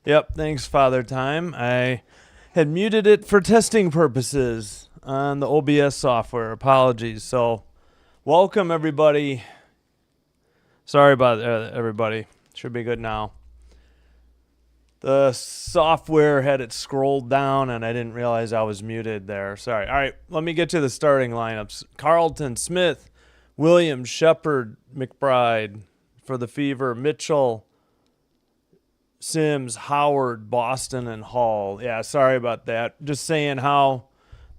Yep, thanks, Father Time. I had muted it for testing purposes on the OBS software. Apologies. So, welcome, everybody. Sorry about everybody. Should be good now. The software had it scrolled down, and I didn't realize I was muted there. Sorry. All right, let me get to the starting lineups. Carlton, Smith, Williams, Shepard, McBride for the Fever, Mitchell, Sims, Howard, Boston, and Hall. Yeah, sorry about that. Just saying how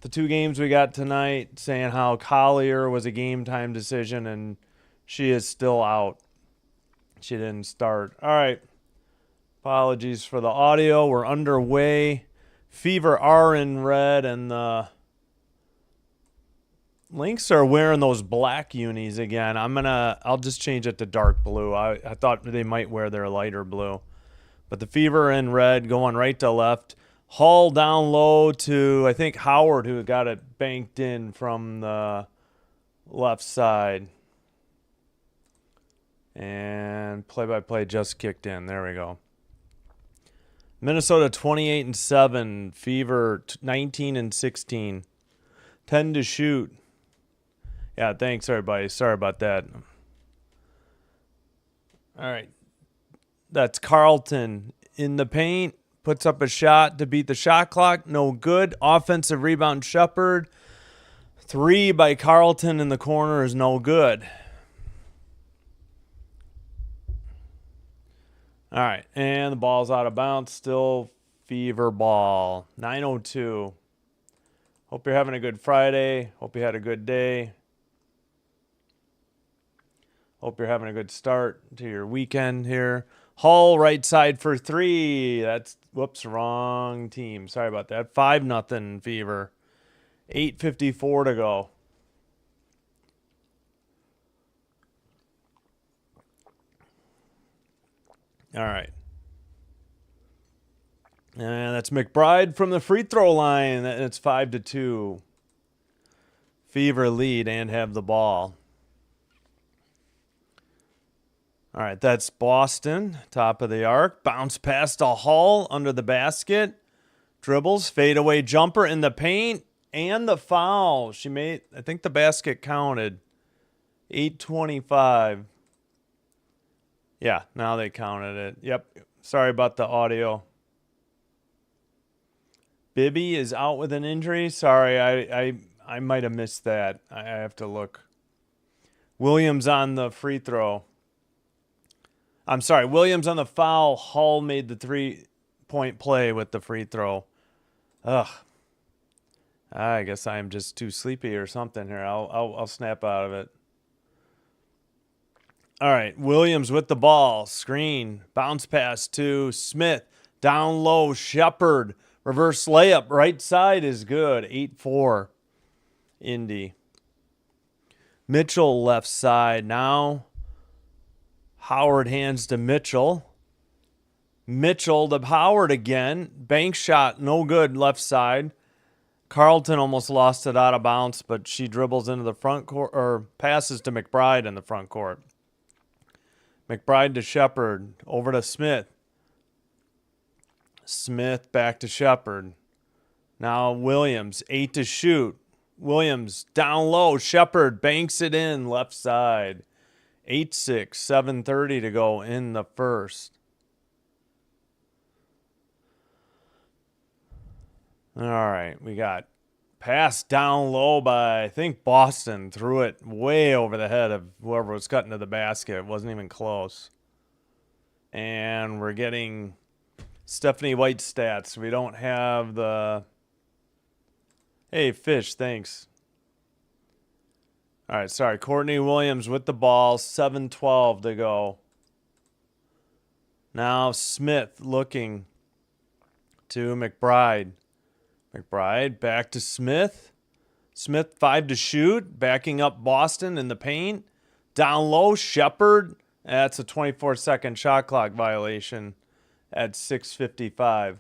the two games we got tonight, saying how Collier was a game time decision and she is still out. She didn't start. All right. Apologies for the audio. We're underway. Fever are in red, and the Lynx are wearing those black unis again. I'll just change it to dark blue. I thought they might wear their lighter blue. But the Fever in red, going right to left. Hall down low to, I think, Howard, who got it banked in from the left side. And play-by-play just kicked in. There we go. Minnesota 28-7, Fever 19-16. 10 to shoot. Yeah, thanks, everybody. Sorry about that. All right. That's Carlton in the paint. Puts up a shot to beat the shot clock. No good. Offensive rebound, Shepard. 3 by Carlton in the corner is no good. All right. And the ball's out of bounds. Still Fever ball. 9:02. Hope you're having a good Friday. Hope you had a good day. Hope you're having a good start to your weekend here. Hall right side for 3. That's, whoops, wrong team. Sorry about that. 5-0 Fever. 8:54 to go. All right. And that's McBride from the free throw line. It's 5-2. Fever lead and have the ball. All right, that's Boston, top of the arc. Bounce pass to Hall under the basket. Dribbles, fadeaway jumper in the paint, and the foul. She made, I think the basket counted. 8:25. Yeah, now they counted it. Yep, sorry about the audio. Bibby is out with an injury. Sorry, I might have missed that. I have to look. Williams on the free throw. I'm sorry, Williams on the foul. Hall made the 3-point play with the free throw. Ugh. I guess I'm just too sleepy or something here. I'll snap out of it. All right, Williams with the ball. Screen. Bounce pass to Smith. Down low, Shepard. Reverse layup. Right side is good. 8-4. Indy. Mitchell left side now. Howard hands to Mitchell. Mitchell to Howard again. Bank shot, no good, left side. Carlton almost lost it out of bounds, but she dribbles into the front court, or passes to McBride in the front court. McBride to Shepard, over to Smith. Smith back to Shepard. Now Williams, 8 to shoot. Williams down low. Shepard banks it in, left side. 8-6, 7:30 to go in the first. All right, we got pass down low by, I think, Boston. Threw it way over the head of whoever was cutting to the basket. It wasn't even close. And we're getting Stephanie White stats. We don't have the... Hey, Fish, thanks. All right, sorry. Courtney Williams with the ball. 7:12 to go. Now Smith looking to McBride. McBride back to Smith. Smith 5 to shoot. Backing up Boston in the paint. Down low, Shepard. That's a 24-second shot clock violation at 6:55.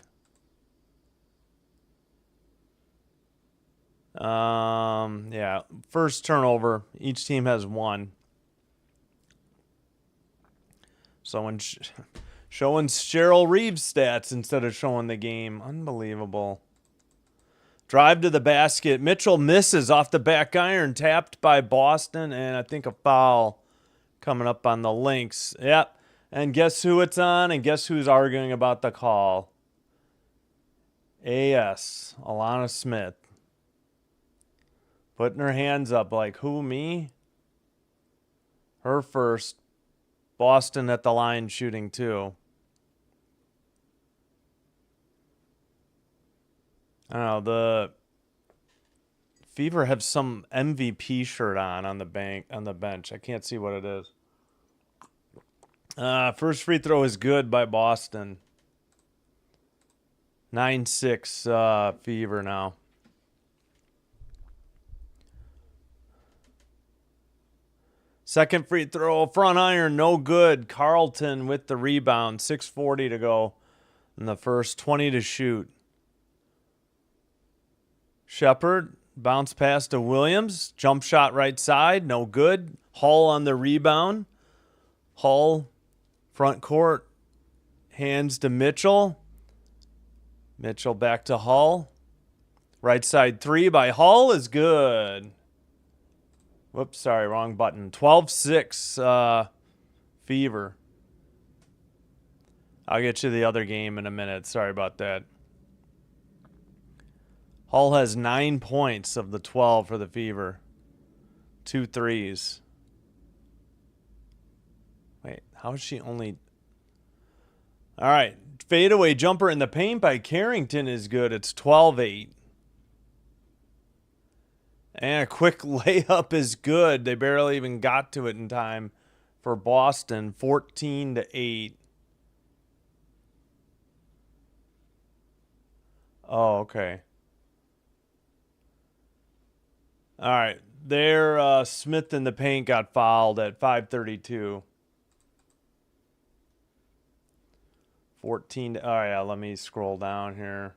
Yeah, first turnover. Each team has 1. So when Showing Cheryl Reeves stats instead of showing the game. Unbelievable. Drive to the basket. Mitchell misses off the back iron. Tapped by Boston. And I think a foul coming up on the Lynx. Yep. And guess who it's on? And guess who's arguing about the call? AS. Alana Smith. Putting her hands up like, who, me? Her first. Boston at the line shooting too. I don't know. The Fever have some MVP shirt on the bench. I can't see what it is. First free throw is good by Boston. 9-6 Fever now. Second free throw, front iron, no good. Carlton with the rebound. 6:40 to go in the first. 20 to shoot. Shepard, bounce pass to Williams. Jump shot right side, no good. Hull on the rebound. Hull, front court. Hands to Mitchell. Mitchell back to Hull. Right side three by Hull is good. Whoops, sorry, wrong button. 12-6 Fever. I'll get you the other game in a minute. Sorry about that. Hull has 9 points of the 12 for the Fever. 2 threes. Wait, how is she only... All right, fadeaway jumper in the paint by Carrington is good. It's 12-8. And a quick layup is good. They barely even got to it in time for Boston. 14-8. Oh, okay. All right. There, Smith in the paint got fouled at 5:32. 14. Oh, yeah, let me scroll down here.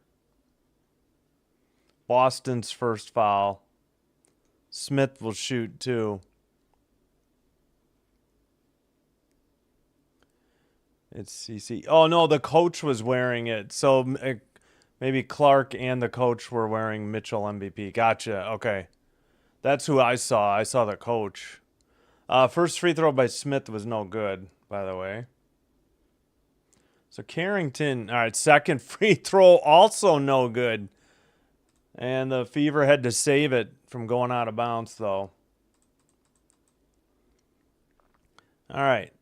Boston's first foul. Smith will shoot too. It's CC. Oh, no, the coach was wearing it. So maybe Clark and the coach were wearing Mitchell MVP. Gotcha. Okay. That's who I saw. I saw the coach. First free throw by Smith was no good, by the way. So Carrington, all right, second free throw also no good. And the Fever had to save it from going out of bounds, though. All right.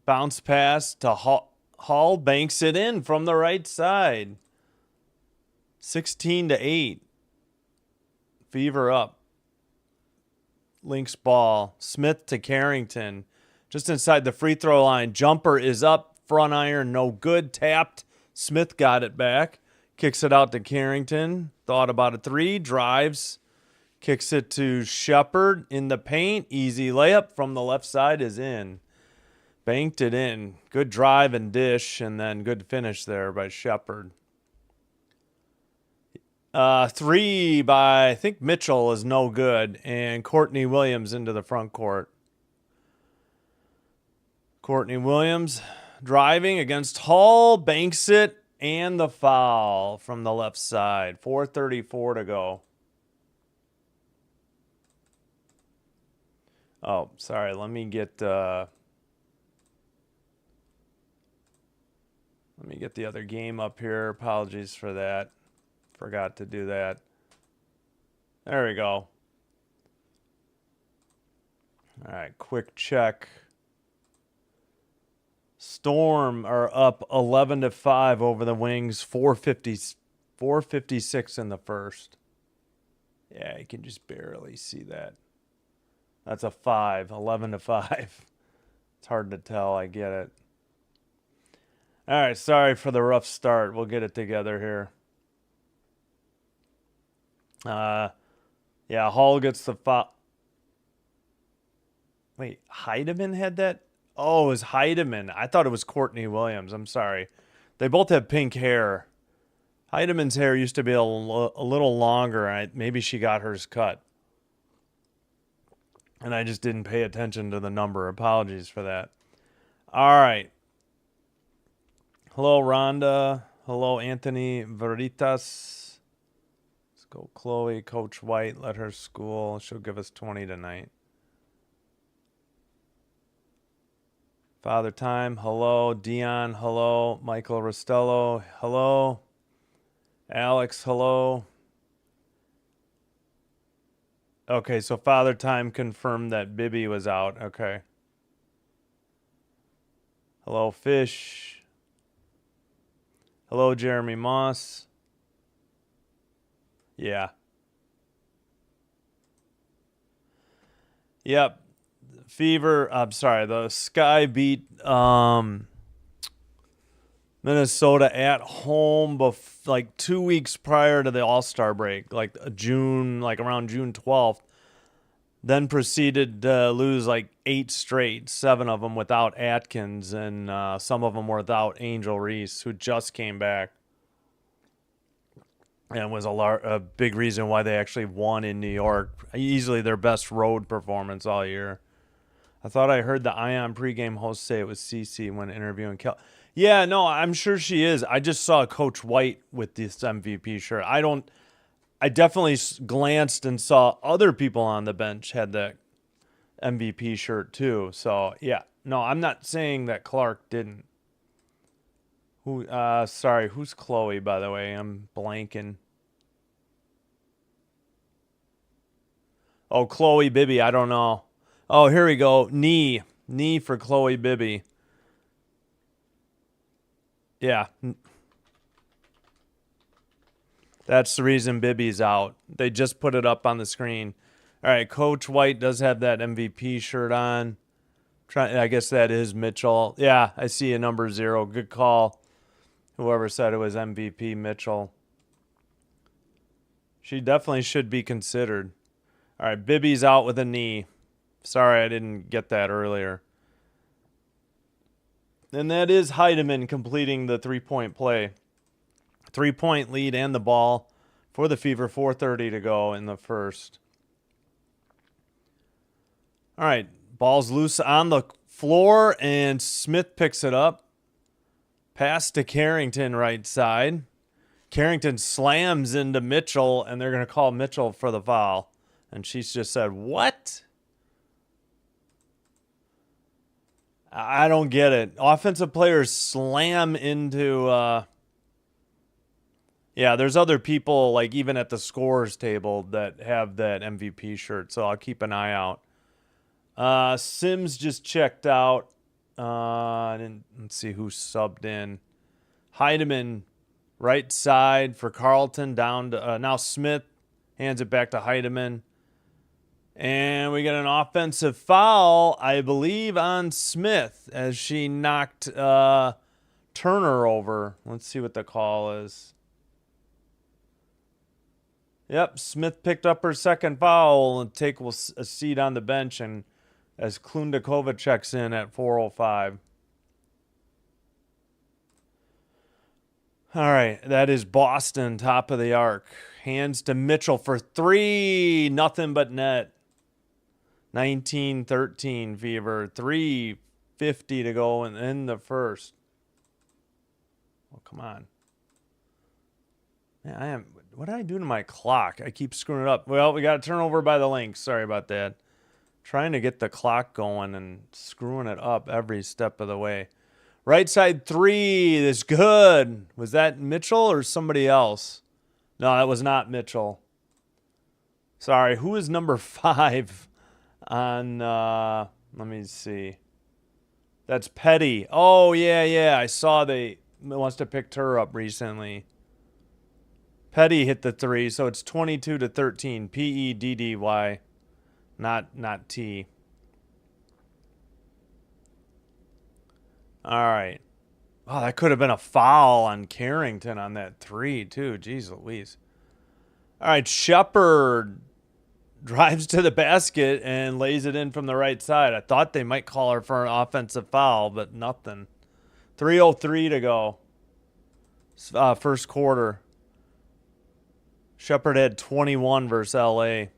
Bounce pass to Hull. Banks it in from the right side. 16-8. Fever up. Lynx ball. Smith to Carrington. Just inside the free throw line. Jumper is up. Front iron, no good. Tapped. Smith got it back. Kicks it out to Carrington. Thought about a three. Drives. Kicks it to Shepard in the paint. Easy layup from the left side is in. Banked it in. Good drive and dish, and then good finish there by Shepard. Three by, I think, Mitchell is no good, and Courtney Williams into the front court. Courtney Williams driving against Hull. Banks it, and the foul from the left side. 4:34 to go. Oh, sorry. Let me get the other game up here. Apologies for that. Forgot to do that. There we go. All right, quick check. Storm are up 11-5 over the Wings. 456 in the first. Yeah, you can just barely see that. That's a 5, 11-5. It's hard to tell. I get it. All right, sorry for the rough start. We'll get it together here. Yeah, Hall gets the foul. Wait, Heidemann had that? Oh, it was Heidemann. I thought it was Courtney Williams. I'm sorry. They both have pink hair. Heidemann's hair used to be a little longer. Maybe she got hers cut. And I just didn't pay attention to the number. Apologies for that. All right. Hello, Rhonda. Hello, Anthony Veritas. Let's go, Chloe. Coach White, let her school. She'll give us 20 tonight. Father Time, hello. Dion, hello. Michael Rostello, hello. Alex, hello. Okay, so Father Time confirmed that Bibby was out. Okay. Hello, Fish. Hello, Jeremy Moss. Yeah. Yep. Fever. I'm sorry. The Sky beat Minnesota at home like 2 weeks prior to the All-Star break, like around June 12th. Then proceeded to lose like 8 straight, 7 of them without Atkins, and some of them were without Angel Reese, who just came back. And was a big reason why they actually won in New York. Easily their best road performance all year. I thought I heard the Ion pregame host say it was Cece when interviewing Kel. Yeah, no, I'm sure she is. I just saw Coach White with this MVP shirt. I definitely glanced and saw other people on the bench had the MVP shirt too. So, yeah. No, I'm not saying that Clark didn't. Sorry, who's Chloe, by the way? I'm blanking. Oh, Chloe Bibby, I don't know. Oh, here we go. Knee for Chloe Bibby. Yeah. That's the reason Bibby's out. They just put it up on the screen. All right, Coach White does have that MVP shirt on. I guess that is Mitchell. Yeah, I see a number 0. Good call. Whoever said it was MVP Mitchell. She definitely should be considered. All right, Bibby's out with a knee. Sorry, I didn't get that earlier. And that is Heidemann completing the 3-point play. 3-point lead and the ball for the Fever. 4:30 to go in the first. All right, ball's loose on the floor, and Smith picks it up. Pass to Carrington, right side. Carrington slams into Mitchell, and they're going to call Mitchell for the foul. And she's just said, what? I don't get it. Offensive players slam into... Yeah, there's other people, like even at the scorers table, that have that MVP shirt, so I'll keep an eye out. Sims just checked out. Let's see who subbed in. Heidemann, right side for Carlton, down to now Smith hands it back to Heidemann. And we get an offensive foul, I believe, on Smith as she knocked Turner over. Let's see what the call is. Yep, Smith picked up her second foul and take a seat on the bench, and as Klundakova checks in at 4:05. All right, that is Boston, top of the arc. Hands to Mitchell for 3, nothing but net. 19-13 Fever, 3:50 to go in the first. Oh, come on. Man, what did I do to my clock? I keep screwing it up. Well, we got a turnover by the Lynx. Sorry about that. Trying to get the clock going and screwing it up every step of the way. Right side 3 is good. Was that Mitchell or somebody else? No, that was not Mitchell. Sorry, who is number 5 on, let me see. That's Petty. Oh, yeah. I saw they must have picked her up recently. Petty hit the 3, so it's 22-13. Peddy, not T. All right. Oh, that could have been a foul on Carrington on that 3 too. Jeez Louise. All right, Shepard drives to the basket and lays it in from the right side. I thought they might call her for an offensive foul, but nothing. 3:03 to go. First quarter. Shepard had 21 versus LA.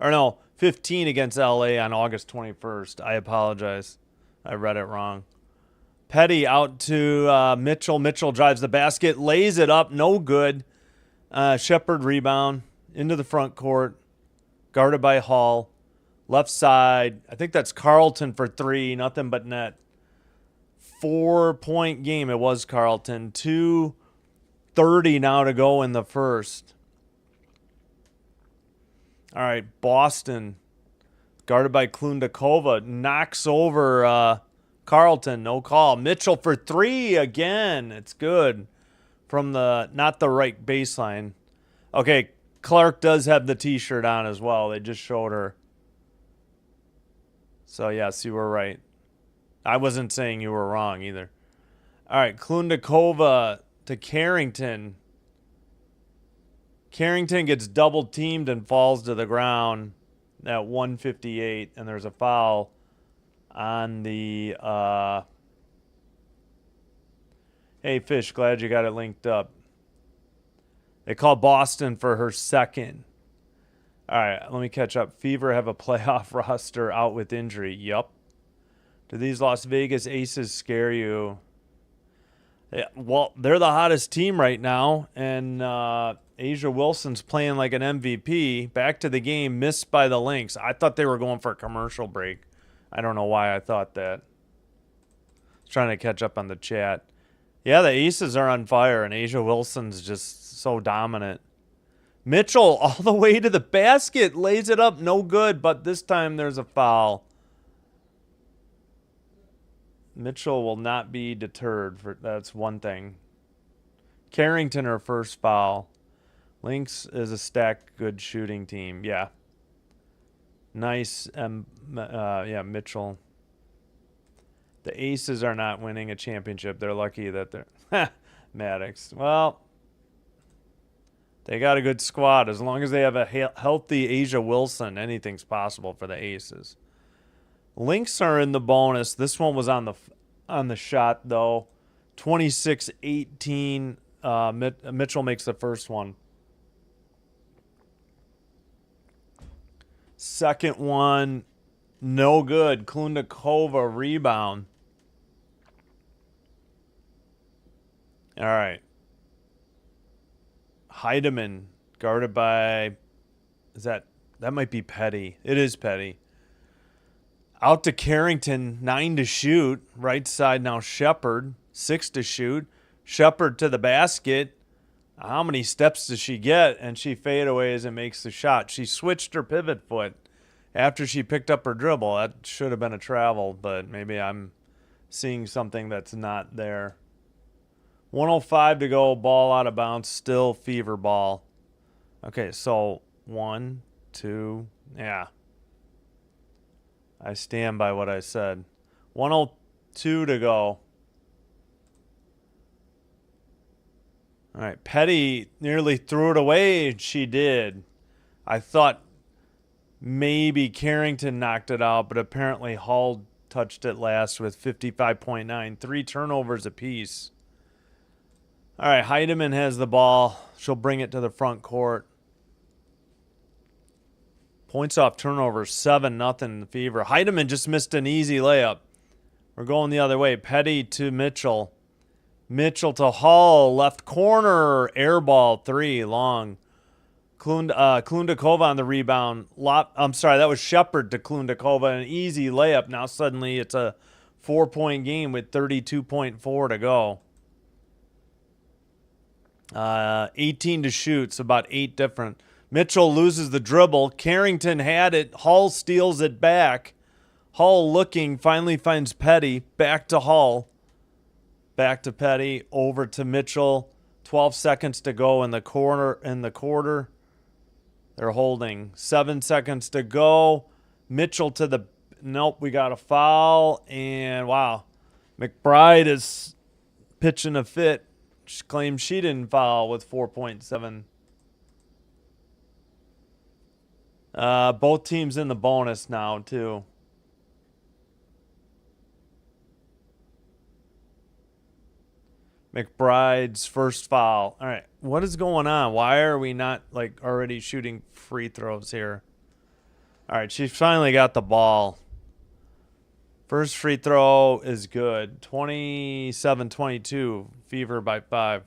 Or no, 15 against LA on August 21st. I apologize. I read it wrong. Petty out to Mitchell. Mitchell drives the basket, lays it up, no good. Shepard rebound into the front court, guarded by Hall. Left side, I think that's Carlton for three, nothing but net. 4-point game, it was Carlton. 2:30 now to go in the first. All right, Boston, guarded by Klundakova, knocks over Carlton, no call. Mitchell for three again. It's good from the, not the right baseline. Okay, Clark does have the t-shirt on as well. They just showed her. So, yes, you were right. I wasn't saying you were wrong either. All right, Klundakova to Carrington. Carrington gets double teamed and falls to the ground at 1:58, and there's a foul on the hey Fish, glad you got it linked up. They call Boston for her second. All right, let me catch up. Fever have a playoff roster out with injury. Yup. Do these Las Vegas Aces scare you? Yeah, well, they're the hottest team right now, and Asia Wilson's playing like an MVP. Back to the game, missed by the Lynx. I thought they were going for a commercial break. I don't know why I thought that. I was trying to catch up on the chat. Yeah, the Aces are on fire, and Asia Wilson's just so dominant. Mitchell all the way to the basket, lays it up, no good, but this time there's a foul. Mitchell will not be deterred. That's one thing. Carrington, her first foul. Lynx is a stacked, good shooting team. Yeah. Nice. Yeah, Mitchell. The Aces are not winning a championship. They're lucky that they're... Maddox. Well, they got a good squad. As long as they have a healthy Asia Wilson, anything's possible for the Aces. Lynx are in the bonus. This one was on the shot, though. 26-18. Mitchell makes the first one. Second one, no good. Klundakova rebound. All right. Heidemann, guarded by... That might be Petty. It is Petty. Out to Carrington, 9 to shoot. Right side now Shepard, 6 to shoot. Shepard to the basket. How many steps does she get? And she fadeaways and makes the shot. She switched her pivot foot after she picked up her dribble. That should have been a travel, but maybe I'm seeing something that's not there. 1:05 to go. Ball out of bounds. Still Fever ball. Okay, so 1, 2, yeah. I stand by what I said. 1:02 to go. All right, Petty nearly threw it away. She did. I thought maybe Carrington knocked it out, but apparently Hall touched it last with 55.9. 3 turnovers apiece. All right, Heidemann has the ball. She'll bring it to the front court. Points off turnovers, 7-0 Fever. Heidemann just missed an easy layup. We're going the other way. Petty to Mitchell. Mitchell to Hall, left corner, air ball, 3, long. Klundakova on the rebound. I'm sorry, that was Shepard to Klundakova, an easy layup. Now suddenly it's a 4-point game with 32.4 to go. 18 to shoot, so about 8 different. Mitchell loses the dribble. Carrington had it. Hall steals it back. Hall looking, finally finds Petty. Back to Hall. Back to Petty. Over to Mitchell. 12 seconds to go in the quarter. They're holding. 7 seconds to go. Mitchell to the... Nope, we got a foul. And, wow. McBride is pitching a fit. She claims she didn't foul with 4.7. Both teams in the bonus now, too. McBride's first foul. All right, what is going on? Why are we not, like, already shooting free throws here? All right, she finally got the ball. First free throw is good. 27-22. Fever by 5.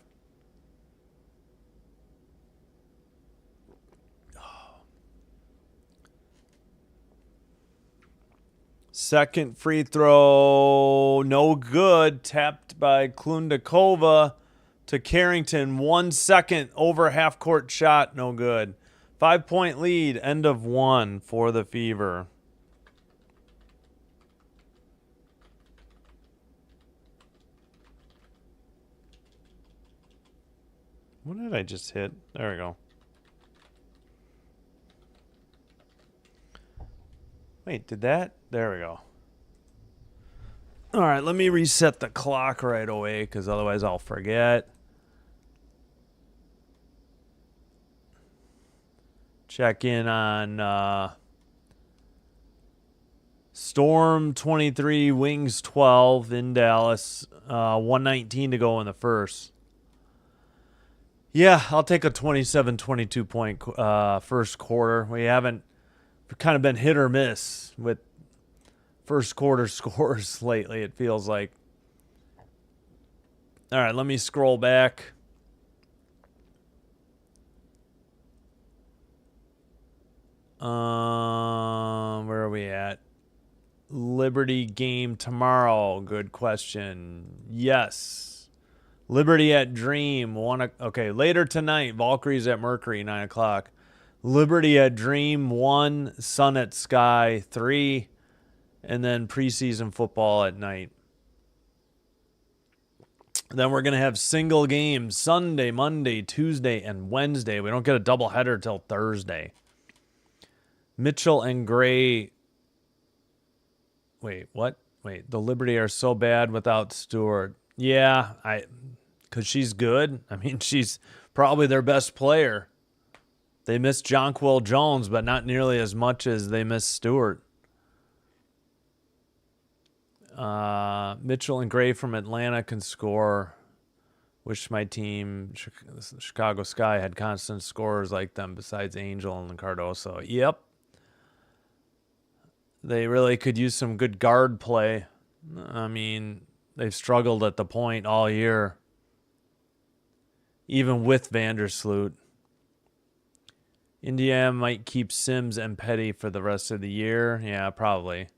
Second free throw, no good. Tapped by Klundakova to Carrington. 1 second over half court shot, no good. 5-point lead, end of 1 for the Fever. What did I just hit? There we go. Wait, did that? There we go. All right, let me reset the clock right away because otherwise I'll forget. Check in on Storm 23, Wings 12 in Dallas. 119 to go in the first. Yeah, I'll take a 27-22 point first quarter. We've kind of been hit or miss with first quarter scores lately, it feels like. All right, let me scroll back. Where are we at? Liberty game tomorrow. Good question. Yes. Liberty at Dream. Okay, later tonight. Valkyries at Mercury, 9 o'clock. Liberty at Dream, 1. Sun at Sky, 3. And then preseason football at night. Then we're going to have single games Sunday, Monday, Tuesday, and Wednesday. We don't get a doubleheader till Thursday. Mitchell and Gray. Wait, what? Wait, the Liberty are so bad without Stewart. Yeah, because she's good. I mean, she's probably their best player. They miss Jonquil Jones, but not nearly as much as they miss Stewart. Mitchell and Gray from Atlanta can score. Wish my team, Chicago Sky, had constant scorers like them besides Angel and Cardoso. Yep. They really could use some good guard play. I mean, they've struggled at the point all year, even with Vandersloot. Indiana might keep Sims and Petty for the rest of the year. Yeah, probably.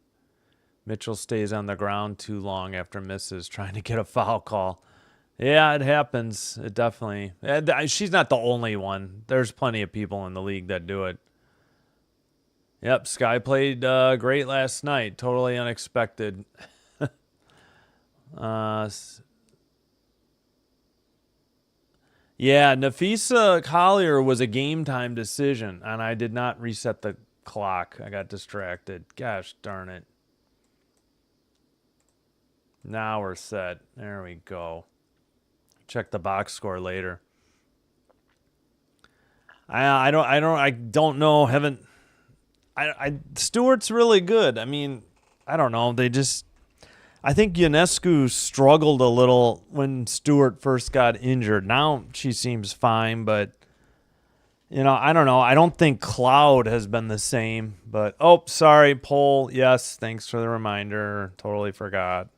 Mitchell stays on the ground too long after misses, trying to get a foul call. Yeah, it happens. It definitely. She's not the only one. There's plenty of people in the league that do it. Yep, Sky played great last night. Totally unexpected. Yeah, Nafisa Collier was a game time decision, and I did not reset the clock. I got distracted. Gosh darn it. Now we're set. There we go. Check the box score later. I don't know. Stewart's really good. I mean, I don't know. I think Ionescu struggled a little when Stewart first got injured. Now she seems fine, but I don't know. I don't think Cloud has been the same. But sorry, poll. Yes, thanks for the reminder. Totally forgot.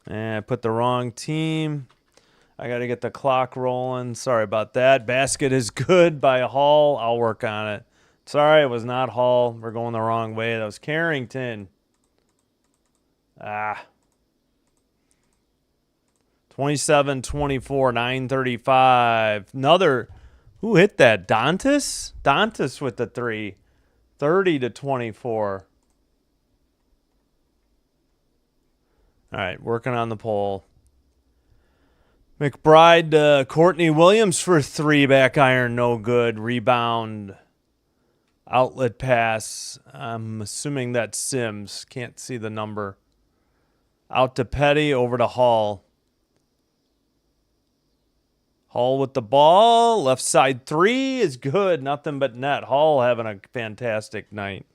And I put the wrong team. I got to get the clock rolling. Sorry about that. Basket is good by Hall. I'll work on it. Sorry, it was not Hall. We're going the wrong way. That was Carrington. 27-24, 9:35. Another. Who hit that? Dantas? Dantas with the 3. 30-24. All right, working on the poll. McBride, Courtney Williams for 3, back iron, no good. Rebound, outlet pass. I'm assuming that's Sims. Can't see the number. Out to Petty, over to Hall. Hall with the ball. Left side 3 is good. Nothing but net. Hall having a fantastic night.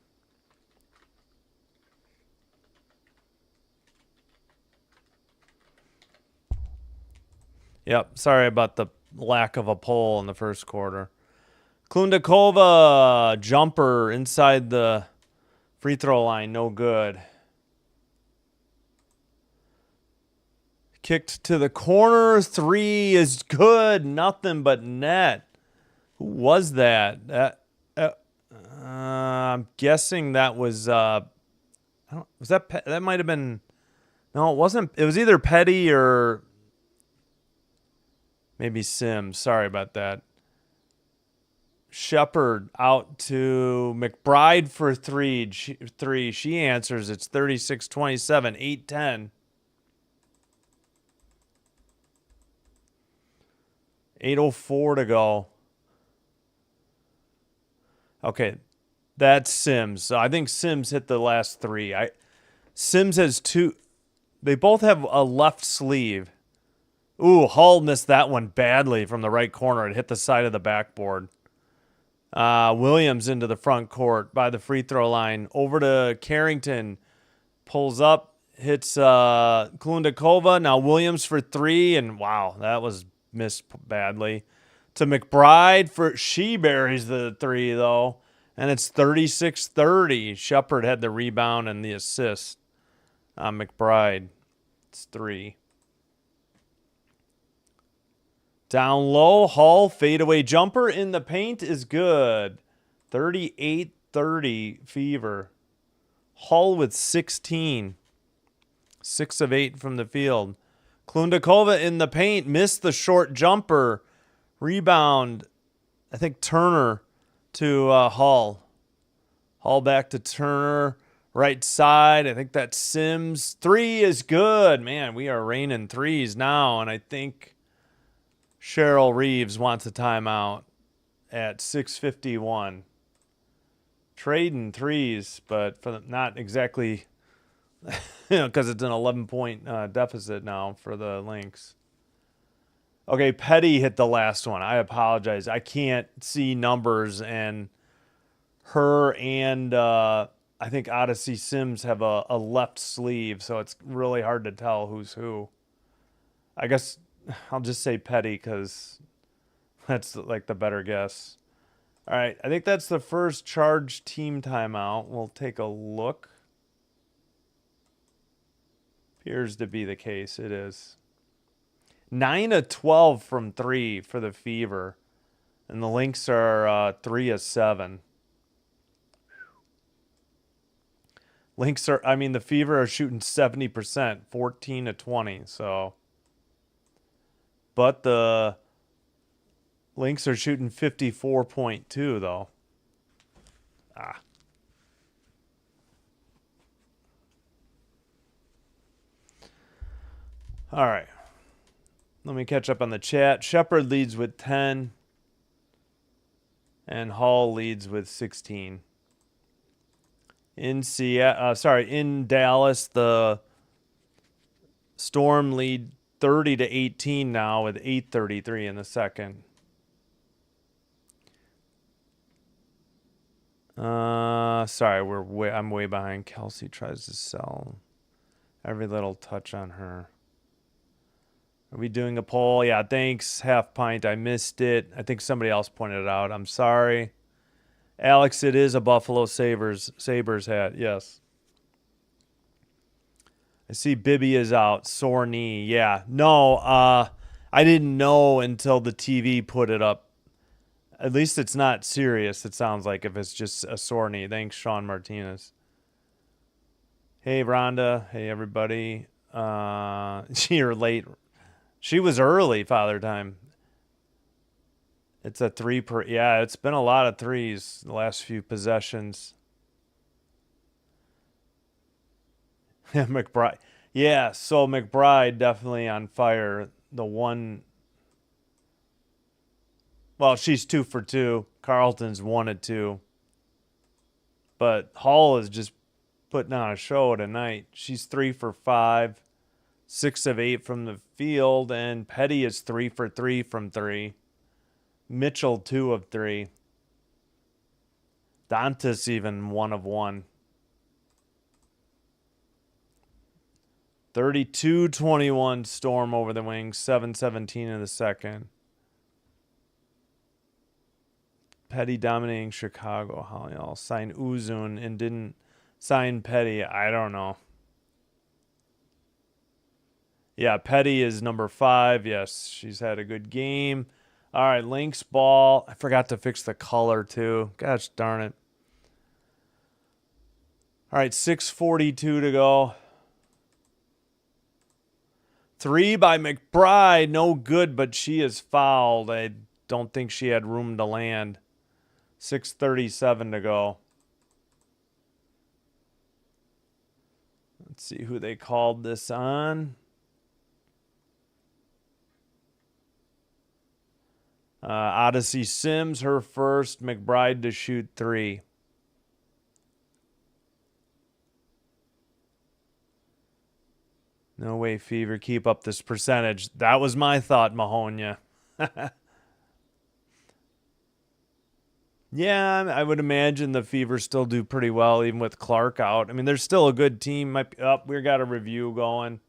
Yep, sorry about the lack of a pole in the first quarter. Klundakova, jumper inside the free throw line, no good. Kicked to the corner, 3 is good, nothing but net. Who was that? I'm guessing that was was that might have been, no, it wasn't. It was either Petty or maybe Sims. Sorry about that. Shepard out to McBride for 3. She answers. It's 36-27, 8-10. 8:04 to go. Okay, that's Sims. So I think Sims hit the last 3. Sims has 2. They both have a left sleeve. Ooh, Hull missed that one badly from the right corner. It hit the side of the backboard. Williams into the front court by the free throw line. Over to Carrington. Pulls up. Hits Klundakova. Now Williams for 3. And wow, that was missed badly. To McBride she buries the 3 though. And it's 36-30. Shepard had the rebound and the assist on McBride. It's 3. Down low, Hull, fadeaway jumper in the paint is good. 38-30 Fever. Hull with 16. 6 of 8 from the field. Klundakova in the paint, missed the short jumper. Rebound, I think Turner to Hull. Hull back to Turner. Right side, I think that's Sims. 3 is good. Man, we are raining 3s now, and I think Cheryl Reeves wants a timeout at 6:51. Trading 3s, but for not exactly, because it's an 11-point deficit now for the Lynx. Okay, Petty hit the last one. I apologize. I can't see numbers, and her and I think Odyssey Sims have a left sleeve, so it's really hard to tell who's who. I guess I'll just say Petty because that's like the better guess. All right, I think that's the first Charge team timeout. We'll take a look. Appears to be the case. It is. 9 of 12 from 3 for the Fever. And the Lynx are 3 of 7. The Fever are shooting 70%, 14 to 20. So, but the Lynx are shooting 54.2 though. All right. Let me catch up on the chat. Shepard leads with 10. And Hull leads with 16. In Dallas, the Storm lead 30 to 18 now with 8:33 in the second. I'm way behind. Kelsey tries to sell. Every little touch on her. Are we doing a poll? Yeah, thanks, Half Pint. I missed it. I think somebody else pointed it out. I'm sorry. Alex, it is a Buffalo Sabres hat. Yes. I see Bibby is out. Sore knee. Yeah. No, I didn't know until the TV put it up. At least it's not serious, it sounds like, if it's just a sore knee. Thanks, Sean Martinez. Hey, Rhonda. Hey, everybody. You're late. She was early, Father Time. It's a 3 per. Yeah, it's been a lot of 3s the last few possessions. McBride. Yeah, so McBride definitely on fire. The one. Well, she's 2 for 2. Carlton's 1 of 2. But Hall is just putting on a show tonight. She's 3 for 5. 6 of 8 from the field, and Petty is 3 for 3 from 3. Mitchell 2 of 3. Dantas even 1 of 1. 32-21 Storm over the Wings. 7:17 in the second. Petty dominating Chicago. How y'all signed Uzun and didn't sign Petty? I don't know. Yeah, Petty is number 5. Yes, she's had a good game. All right, Lynx ball. I forgot to fix the color too. Gosh darn it. All right, 6:42 to go. 3 by McBride. No good, but she is fouled. I don't think she had room to land. 6:37 to go. Let's see who they called this on. Odyssey Sims, her first. McBride to shoot 3. No way, Fever. Keep up this percentage. That was my thought, Mahonia. Yeah, I would imagine the Fever still do pretty well, even with Clark out. I mean, they're still a good team. We got a review going.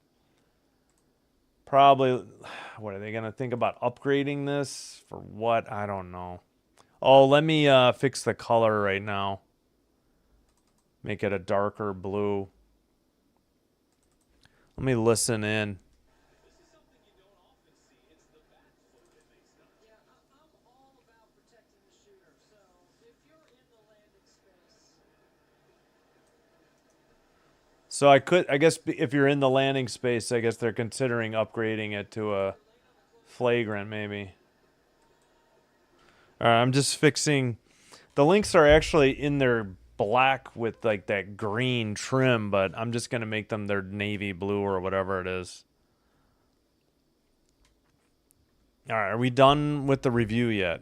Probably, what are they going to think about upgrading this? For what? I don't know. Oh, let me fix the color right now. Make it a darker blue. Let me listen in. So I guess if you're in the landing space, I guess they're considering upgrading it to a flagrant maybe. All right, I'm just fixing. The Lynx are actually in their black with like that green trim, but I'm just going to make them their navy blue or whatever it is. All right, are we done with the review yet?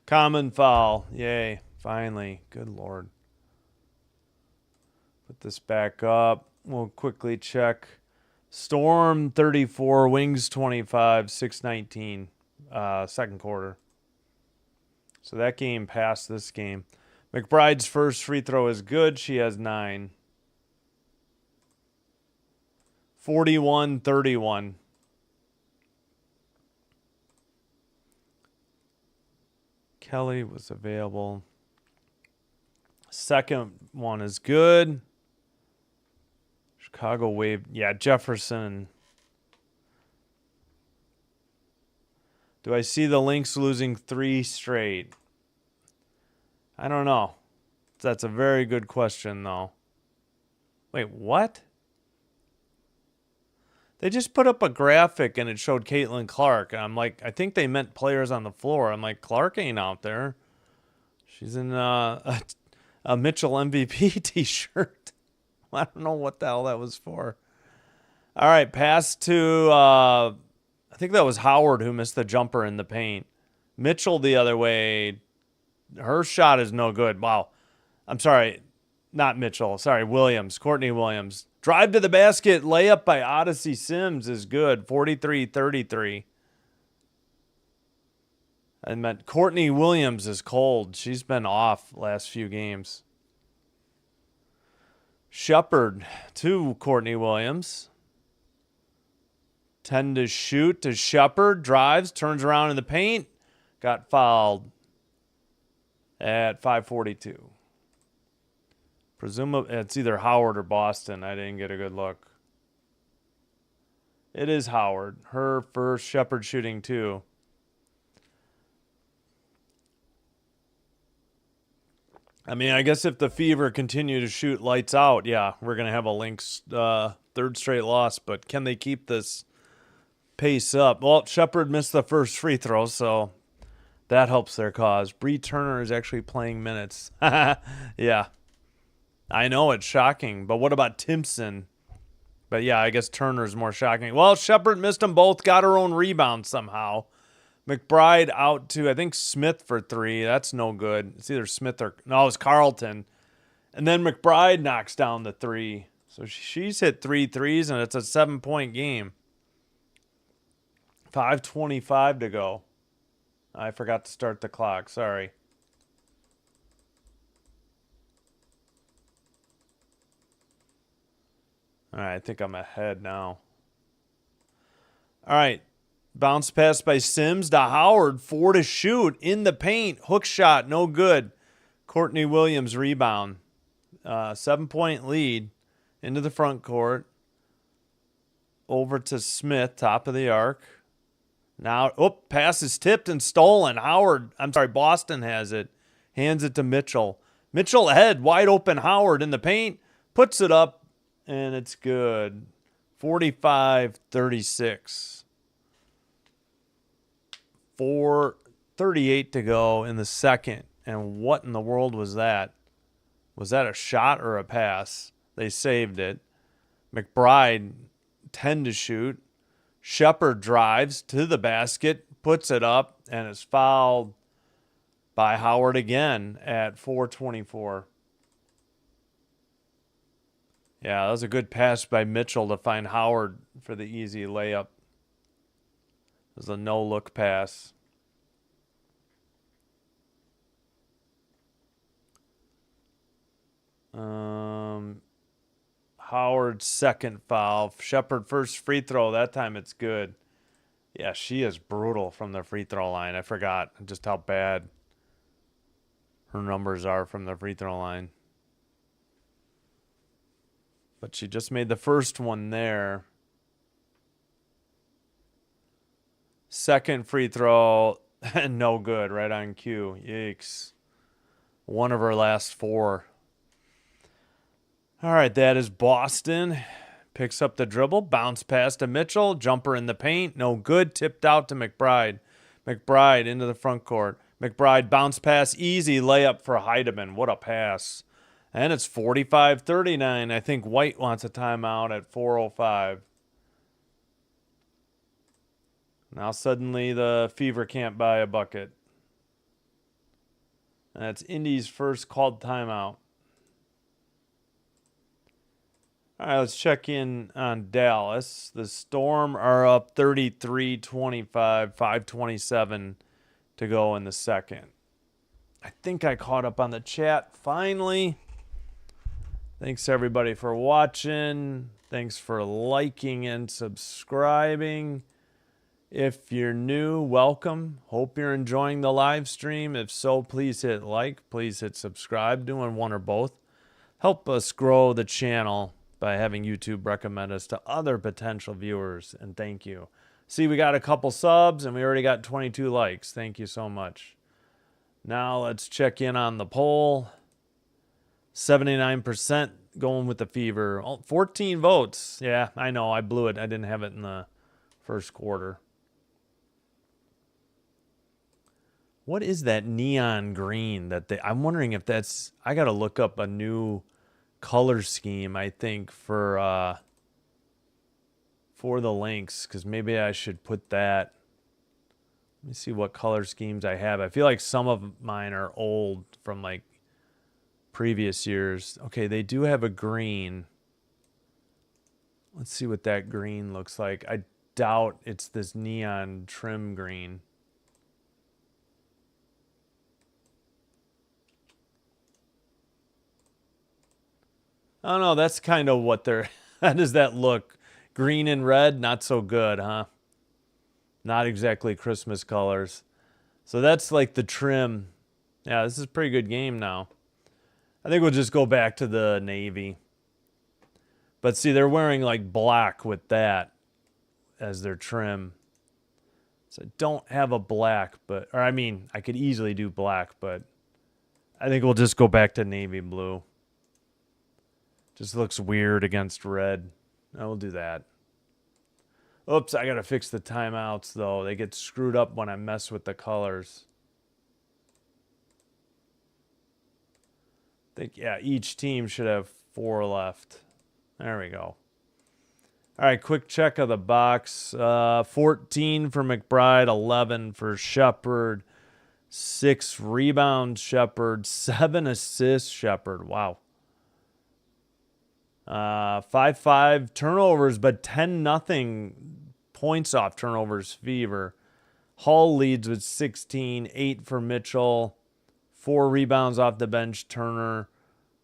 Common foul. Yay. Finally. Good Lord. Put this back up. We'll quickly check. Storm 34, Wings 25, 6:19, second quarter. So that game passed this game. McBride's first free throw is good. She has 9. 41-31. Kelly was available. Second one is good. Chicago waved. Yeah, Jefferson. Do I see the Lynx losing 3 straight? I don't know. That's a very good question, though. Wait, what? They just put up a graphic and it showed Caitlin Clark. And I'm like, I think they meant players on the floor. I'm like, Clark ain't out there. She's in a Mitchell MVP t-shirt. I don't know what the hell that was for. All right, pass to, I think that was Howard who missed the jumper in the paint. Mitchell the other way. Her shot is no good. Wow. I'm sorry. Not Mitchell. Sorry, Williams. Courtney Williams. Drive to the basket. Layup by Odyssey Sims is good. 43-33. I meant Courtney Williams is cold. She's been off last few games. Shepard to Courtney Williams. 10 to shoot to Shepard. Drives. Turns around in the paint. Got fouled at 5:42. Presumably, it's either Howard or Boston. I didn't get a good look. It is Howard. Her first. Shepard shooting 2. I mean, I guess if the Fever continue to shoot lights out, yeah, we're going to have a Lynx third straight loss. But can they keep this pace up? Well, Shepard missed the first free throw, so that helps their cause. Bree Turner is actually playing minutes. Yeah. I know, it's shocking. But what about Timpson? But yeah, I guess Turner's more shocking. Well, Shepard missed them both, got her own rebound somehow. McBride out to, I think, Smith for 3. That's no good. It's either Smith or, no, it's Carlton. And then McBride knocks down the 3. So she's hit 3 threes, and it's a 7-point game. 5:25 to go. I forgot to start the clock. Sorry. All right, I think I'm ahead now. All right. Bounce pass by Sims to Howard. 4 to shoot. In the paint. Hook shot. No good. Courtney Williams rebound. 7-point lead. Into the front court. Over to Smith. Top of the arc. Now, pass is tipped and stolen. Boston has it. Hands it to Mitchell. Mitchell ahead. Wide open Howard in the paint. Puts it up. And it's good. 45-36. 4:38 to go in the second. And what in the world was that? Was that a shot or a pass? They saved it. McBride, 10 to shoot. Shepard drives to the basket, puts it up, and is fouled by Howard again at 4:24. Yeah, that was a good pass by Mitchell to find Howard for the easy layup. It was a no-look pass. Howard's second foul. Shepard first free throw. That time it's good. Yeah, she is brutal from the free throw line. I forgot just how bad her numbers are from the free throw line. But she just made the first one there. Second free throw, no good, right on cue. Yikes. One of her last 4. All right, that is Boston. Picks up the dribble, bounce pass to Mitchell, jumper in the paint, no good, tipped out to McBride. McBride into the front court. McBride bounce pass, easy layup for Heidemann. What a pass. And it's 45-39. I think White wants a timeout at 4:05. Now suddenly the Fever can't buy a bucket. And that's Indy's first called timeout. All right, let's check in on Dallas. The Storm are up 33-25, 5:27 to go in the second. I think I caught up on the chat finally. Thanks everybody for watching. Thanks for liking and subscribing. If you're new, welcome. Hope you're enjoying the live stream. If so, please hit like. Please hit subscribe. Doing one or both. Help us grow the channel by having YouTube recommend us to other potential viewers. And thank you. See, we got a couple subs and we already got 22 likes. Thank you so much. Now let's check in on the poll. 79% going with the Fever. 14 votes. Yeah, I know. I blew it. I didn't have it in the first quarter. What is that neon green that I'm wondering if that's, I got to look up a new color scheme, I think, for the Lynx, because maybe I should put that. Let me see what color schemes I have. I feel like some of mine are old from like previous years. Okay, they do have a green. Let's see what that green looks like. I doubt it's this neon trim green. Oh no, that's kind of what they're. How does that look? Green and red, not so good, huh? Not exactly Christmas colors. So that's like the trim. Yeah, this is a pretty good game now. I think we'll just go back to the navy. But see, they're wearing like black with that as their trim. So I don't have a black, or I mean, I could easily do black, but I think we'll just go back to navy blue. Just looks weird against red. I will do that. Oops, I got to fix the timeouts, though. They get screwed up when I mess with the colors. I think, yeah, each team should have 4 left. There we go. All right, quick check of the box. 14 for McBride, 11 for Shepard, 6 rebounds Shepard, 7 assists Shepard. Wow. 5-5 turnovers, but 10-0 points off turnovers Fever. Hull leads with 16, 8 for Mitchell, 4 rebounds off the bench Turner,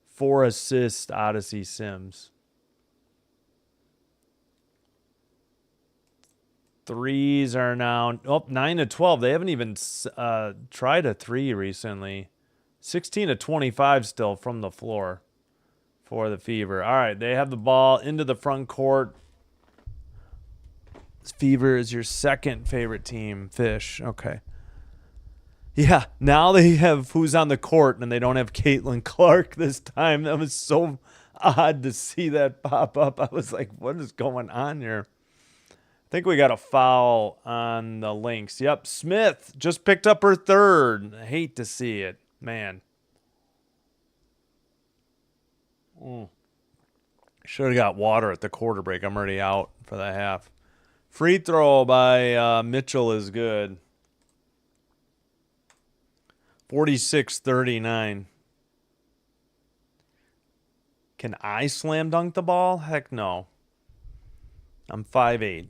4 assists Odyssey Sims. Threes are now 9-12. They haven't even tried a three recently. 16-25 still from the floor for the Fever. All right, they have the ball into the front court. Fever is your second favorite team, Fish. Okay. Yeah, now they have who's on the court, and they don't have Caitlin Clark this time. That was so odd to see that pop up. I was like, what is going on here? I think we got a foul on the Lynx. Yep, Smith just picked up her third. I hate to see it, man. Should have got water at the quarter break. I'm already out for the half. Free throw by Mitchell is good. 46-39. Can I slam dunk the ball? Heck no. I'm 5'8".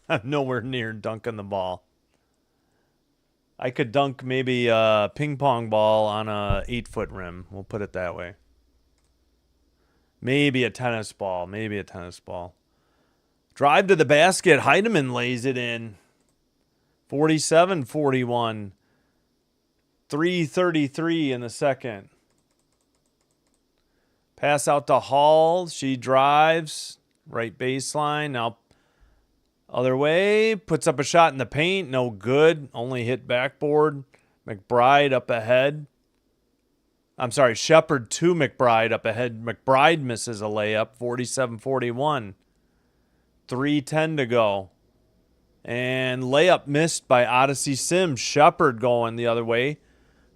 I'm nowhere near dunking the ball. I could dunk maybe a ping pong ball on a 8-foot rim. We'll put it that way. Maybe a tennis ball. Drive to the basket. Heidemann lays it in. 47-41. 3:33 in the second. Pass out to Hall. She drives. Right baseline. Now other way. Puts up a shot in the paint. No good. Only hit backboard. McBride up ahead. I'm sorry. Shepard to McBride up ahead. McBride misses a layup. 47-41. 3:10 to go. And layup missed by Odyssey Sims. Shepard going the other way.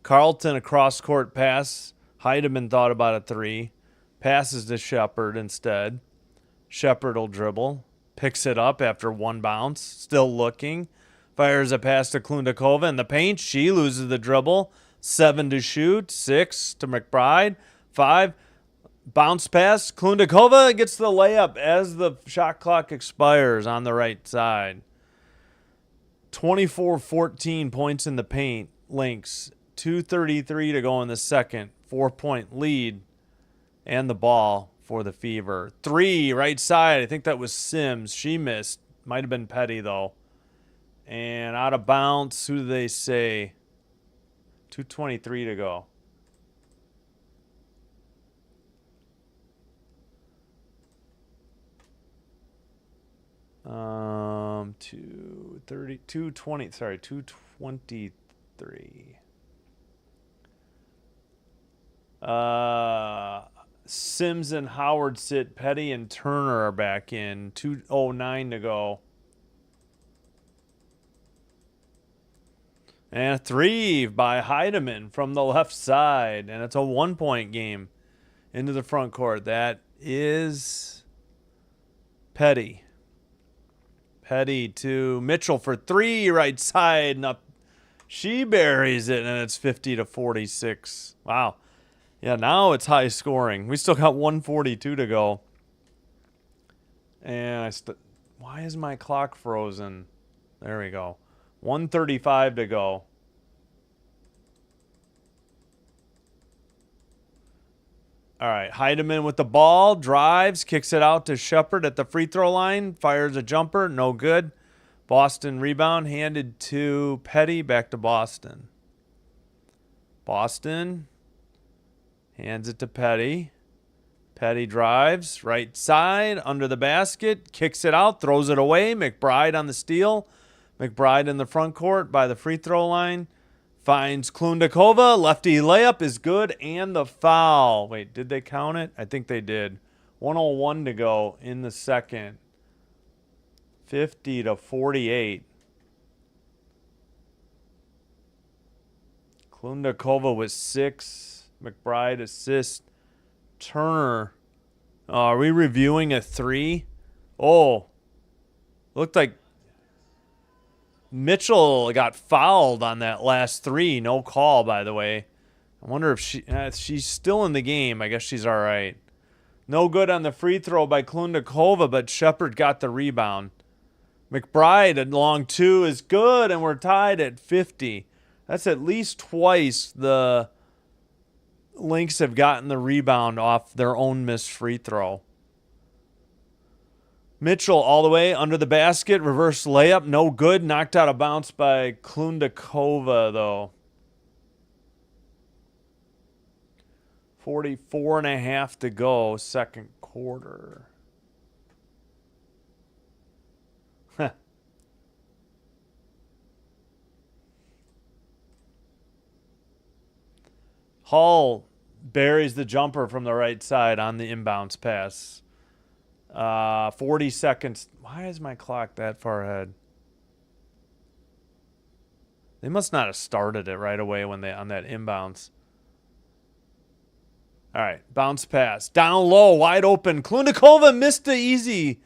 Carlton, a cross-court pass. Heidemann thought about a three. Passes to Shepard instead. Shepard will dribble. Picks it up after one bounce. Still looking. Fires a pass to Klundakova in the paint. She loses the dribble. 7 to shoot. 6 to McBride. 5. Bounce pass. Klundakova gets the layup as the shot clock expires on the right side. 24-14 points in the paint. Lynx. 2:33 to go in the second. 4-point lead. And the ball for the Fever. 3 right side. I think that was Sims. She missed. Might have been Petty though. And out of bounds. Who do they say? 2:23 to go. Um, 223. Sims and Howard sit. Petty and Turner are back in. 2:09 to go. And a 3 by Heidemann from the left side. And it's a 1-point game into the front court. That is Petty. Petty to Mitchell for 3 right side. And up. She buries it, and it's 50-46. Wow. Yeah, now it's high scoring. We still got 1:42 to go. And why is my clock frozen? There we go. 1:35 to go. All right, Heidemann with the ball, drives, kicks it out to Shepard at the free throw line, fires a jumper, no good. Boston rebound, handed to Petty, back to Boston. Boston hands it to Petty. Petty drives, right side, under the basket, kicks it out, throws it away. McBride on the steal. McBride in the front court by the free throw line. Finds Klundakova. Lefty layup is good, and the foul. Wait, did they count it? I think they did. 1:01 to go in the second. 50-48. Klundakova with 6. McBride assist. Turner. Are we reviewing a 3? Oh. Looked like Mitchell got fouled on that last 3. No call, by the way. I wonder if she's still in the game. I guess she's all right. No good on the free throw by Klundakova, but Shepard got the rebound. McBride at long 2 is good, and we're tied at 50. That's at least twice the Lynx have gotten the rebound off their own missed free throw. Mitchell all the way under the basket. Reverse layup. No good. Knocked out of bounds by Klundakova, though. 44.5 to go, second quarter. Hall buries the jumper from the right side on the inbounds pass. 40 seconds. Why is my clock that far ahead? They must not have started it right away when they on that inbounds. All right, bounce pass. Down low, wide open. Klundakova missed the easy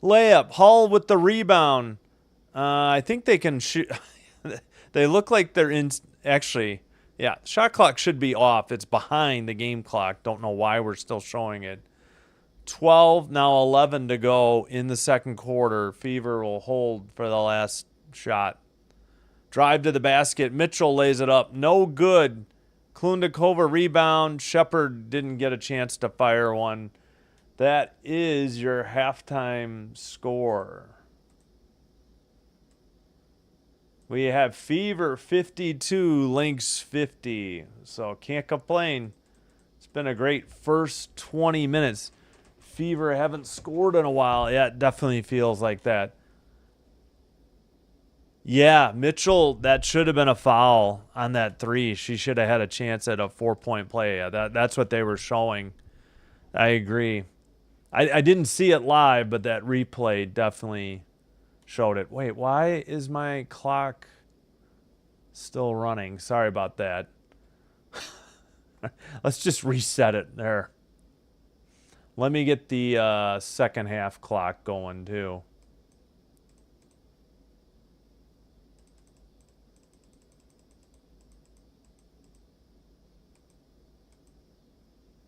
layup. Hall with the rebound. I think they can shoot. They look like they're in. Actually, yeah, shot clock should be off. It's behind the game clock. Don't know why we're still showing it. 12, now 11 to go in the second quarter. Fever will hold for the last shot. Drive to the basket. Mitchell lays it up. No good. Klundakova rebound. Shepard didn't get a chance to fire one. That is your halftime score. We have Fever 52, Lynx 50. So can't complain. It's been a great first 20 minutes. Fever haven't scored in a while. Yeah, it definitely feels like that. Yeah, Mitchell, that should have been a foul on that three. She should have had a chance at a 4-point play. Yeah, that's what they were showing. I agree. I didn't see it live, but that replay definitely showed it. Wait, why is my clock still running? Sorry about that. Let's just reset it there. Let me get the second half clock going too.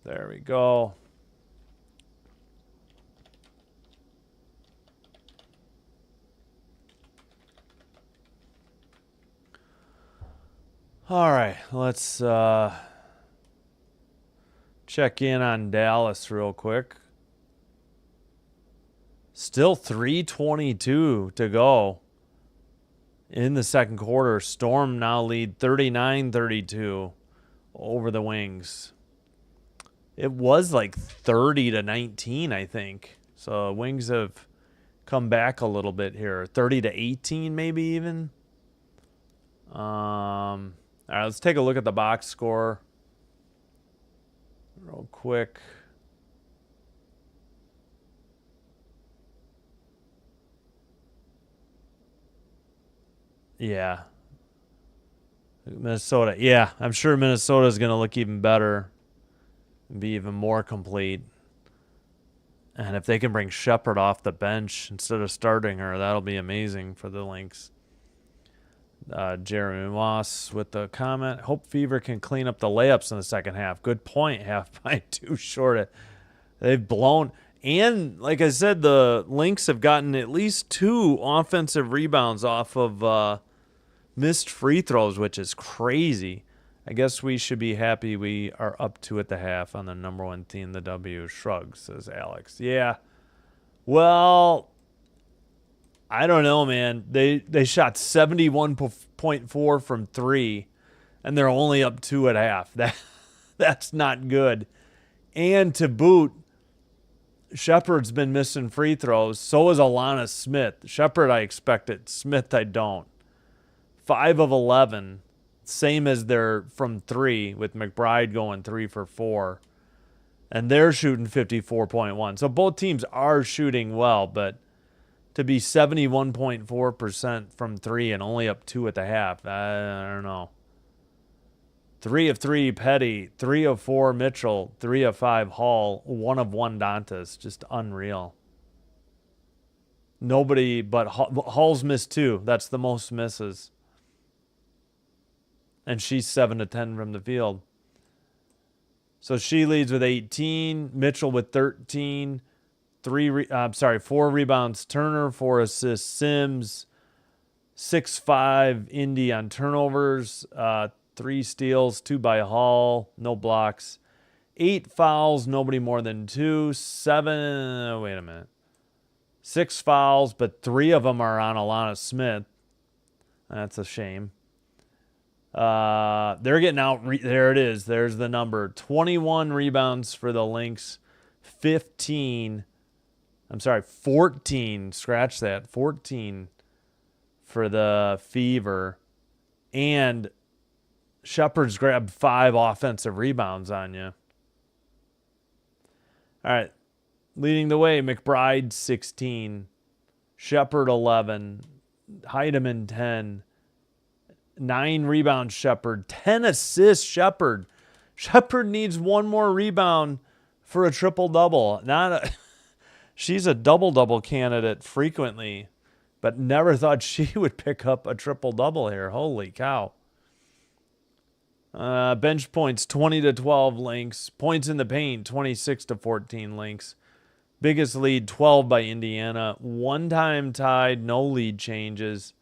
There we go. All right, let's check in on Dallas real quick. Still 3:22 to go in the second quarter. Storm now lead 39-32 over the Wings. It was like 30-19, I think. So Wings have come back a little bit here. 30-18 maybe even. All right, let's take a look at the box score real quick. Yeah. Minnesota. Yeah, I'm sure Minnesota is going to look even better and be even more complete. And if they can bring Shepard off the bench instead of starting her, that'll be amazing for the Lynx. Jeremy Moss with the comment. Hope Fever can clean up the layups in the second half. Good point. Half by too short. They've blown. And like I said, the Lynx have gotten at least 2 offensive rebounds off of missed free throws, which is crazy. I guess we should be happy we are up 2 at the half on the number 1 team. The W shrugs, says Alex. Yeah. Well, I don't know, man. They shot 71.4 from 3, and they're only up 2 at half. That's not good. And to boot, Shepard's been missing free throws. So is Alana Smith. Shepard, I expected. Smith, I don't. 5 of 11. Same as their from 3, with McBride going 3 for 4. And they're shooting 54.1. So both teams are shooting well, but to be 71.4% from 3 and only up 2 at the half, I don't know. 3 of 3 Petty, 3 of 4 Mitchell, 3 of 5 Hall, 1 of 1 Dantas. Just unreal. Nobody but Hall's missed 2. That's the most misses. And she's 7 to 10 from the field. So she leads with 18, Mitchell with 13, 4 rebounds Turner, 4 assists Sims, 6-5 Indy on turnovers, 3 steals, 2 by Hall, no blocks, 8 fouls, nobody more than 2, 7, wait a minute, 6 fouls, but 3 of them are on Alana Smith. That's a shame. They're getting out. There it is. There's the number. 21 rebounds for the Lynx. 14. Scratch that. 14 for the Fever. And Shepherd's grabbed 5 offensive rebounds on you. All right. Leading the way, McBride 16. Shepherd 11. Heidemann 10. 9 rebounds, Shepherd. 10 assists, Shepherd. Shepherd needs 1 more rebound for a triple-double. She's a double-double candidate frequently, but never thought she would pick up a triple-double here. Holy cow. Bench points, 20-12 Lynx. Points in the paint, 26-14 Lynx. Biggest lead, 12 by Indiana. 1-time tied, no lead changes.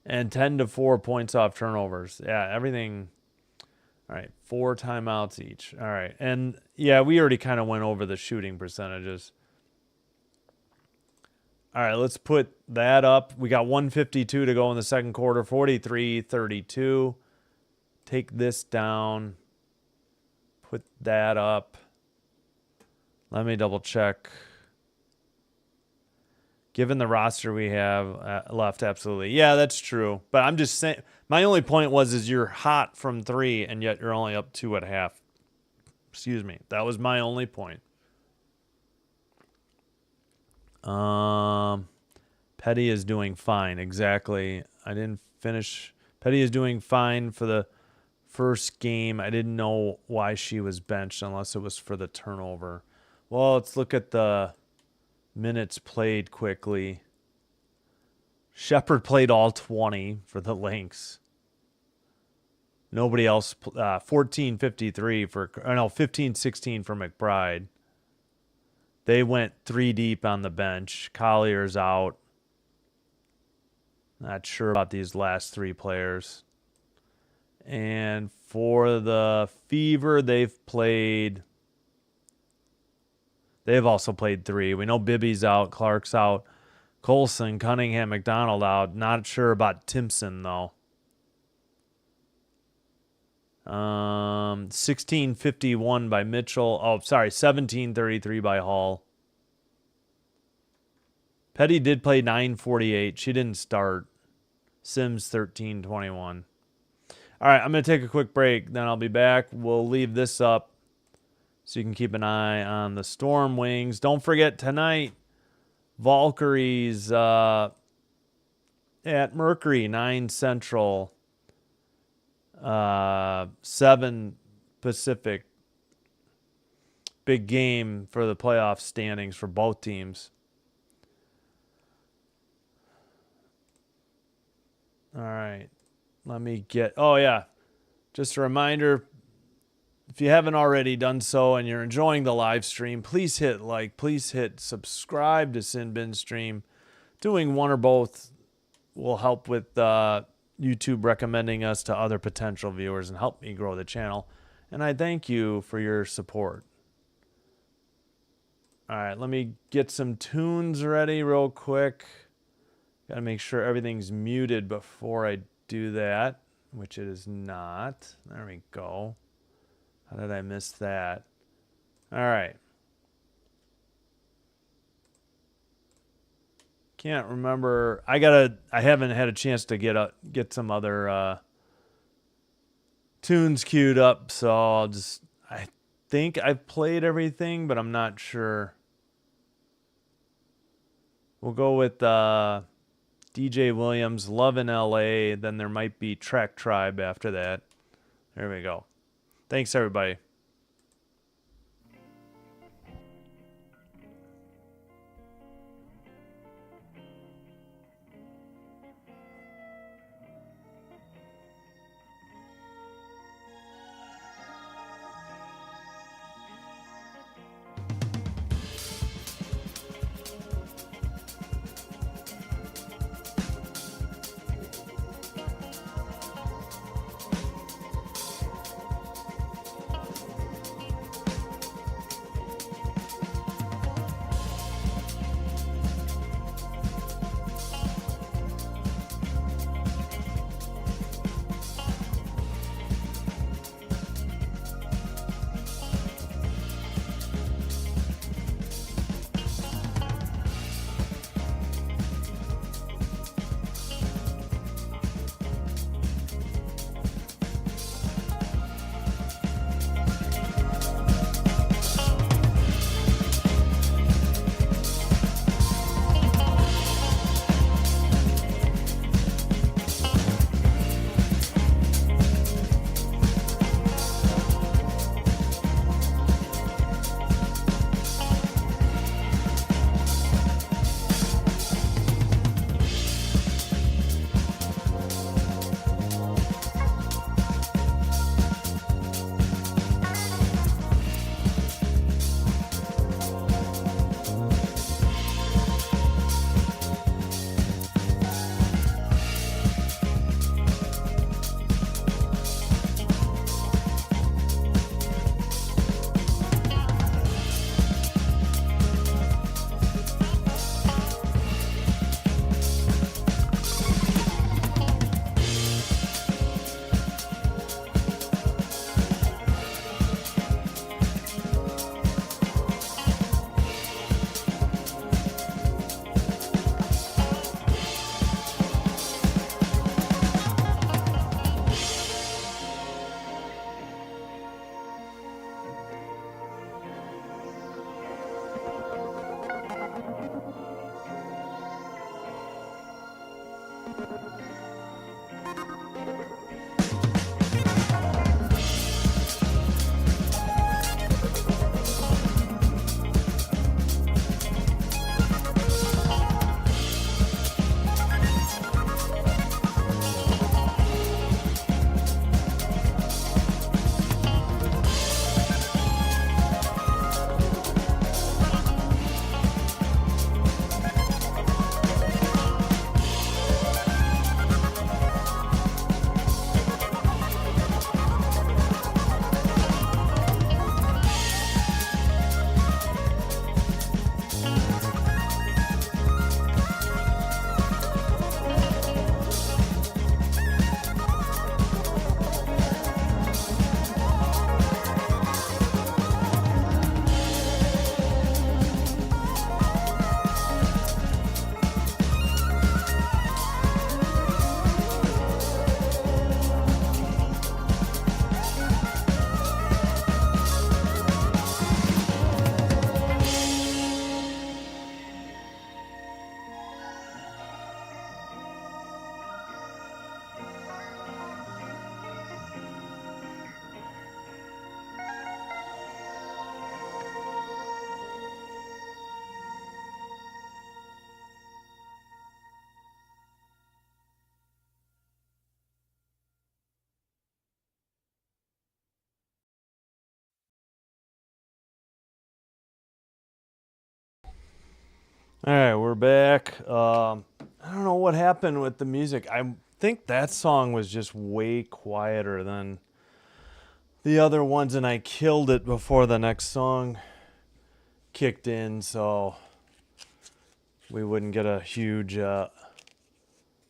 And 10-4 points off turnovers. Yeah, everything. All right, 4 timeouts each. All right, and yeah, we already kind of went over the shooting percentages. All right, let's put that up. We got 152 to go in the second quarter, 43-32. Take this down. Put that up. Let me double check. Given the roster we have left, absolutely. Yeah, that's true. But I'm just saying, my only point is you're hot from 3, and yet you're only up 2 at half. Excuse me. That was my only point. Petty is doing fine. Exactly. I didn't finish. Petty is doing fine for the first game. I didn't know why she was benched unless it was for the turnover. Well, let's look at the minutes played quickly. Shepherd played all 20 for the Lynx. Nobody else. 14-53 for 15-16 for McBride. They went 3 deep on the bench. Collier's out. Not sure about these last 3 players. And for the Fever, they've also played 3. We know Bibby's out, Clark's out, Colson, Cunningham, McDonald out. Not sure about Timpson, though. 16-51 by Mitchell. 17-33 by Hall. Petty did play 9:48. She didn't start. Sims 13-21. All right, I'm going to take a quick break. Then I'll be back. We'll leave this up so you can keep an eye on the Storm Wings. Don't forget tonight, Valkyries at Mercury, 9 Central, 7 Pacific. Big game for the playoff standings for both teams. All right. Let me get... Oh, yeah. Just a reminder, if you haven't already done so and you're enjoying the live stream, please hit like. Please hit subscribe to Sin Bin Stream. Doing one or both will help with YouTube recommending us to other potential viewers and help me grow the channel. And I thank you for your support. All right. Let me get some tunes ready real quick. Got to make sure everything's muted before I do that, which it is not. There we go. How did I miss that? All right. Can't remember. I haven't had a chance to get some other tunes queued up, so I think I've played everything, but I'm not sure. We'll go with DJ Williams, Love in LA, then there might be Track Tribe after that. There we go. Thanks, everybody. All right, we're back. I don't know what happened with the music. I think that song was just way quieter than the other ones, and I killed it before the next song kicked in, so we wouldn't get a huge or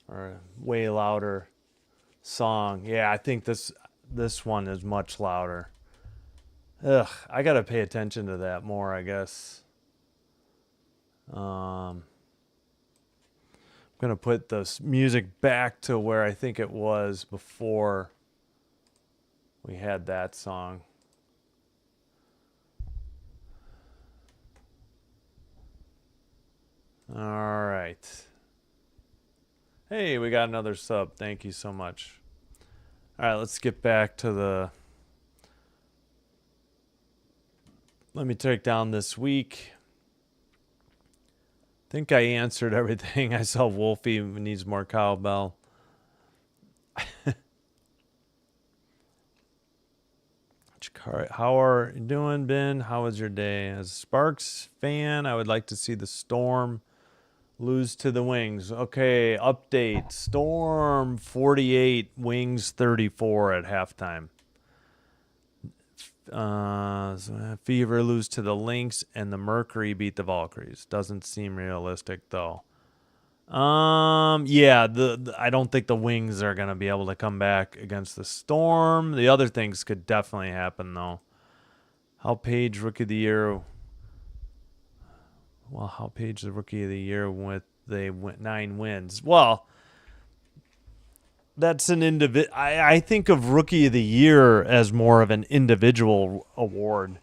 a way louder song. Yeah, I think this one is much louder. Ugh, I gotta pay attention to that more, I guess. I'm gonna put the music back to where I think it was before we had that song. All right. Hey, we got another sub. Thank you so much. All right, let's get back to the... Let me take down this week. I think I answered everything. I saw Wolfie needs more cowbell. How are you doing, Ben? How was your day? As a Sparks fan, I would like to see the Storm lose to the Wings. Okay, update. Storm 48, Wings 34 at halftime. Fever lose to the Lynx, and the Mercury beat the Valkyries. Doesn't seem realistic though. Yeah, I don't think the Wings are gonna be able to come back against the Storm. The other things could definitely happen though. How Page Rookie of the Year? Well, how Page the Rookie of the Year with 9 wins? Well, that's an individual. I think of Rookie of the Year as more of an individual award.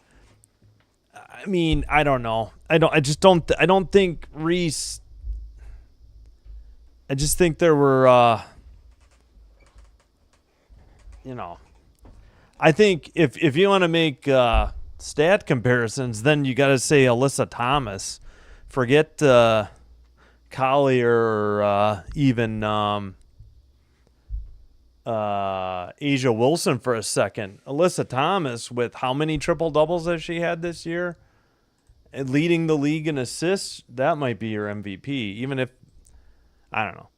I mean, I don't know. I don't think Reese. I just think there were, I think if you want to make stat comparisons, then you got to say Alyssa Thomas. Forget Collier or even Asia Wilson for a second. Alyssa Thomas, with how many triple doubles has she had this year? And leading the league in assists, that might be your MVP. Even if, I don't know.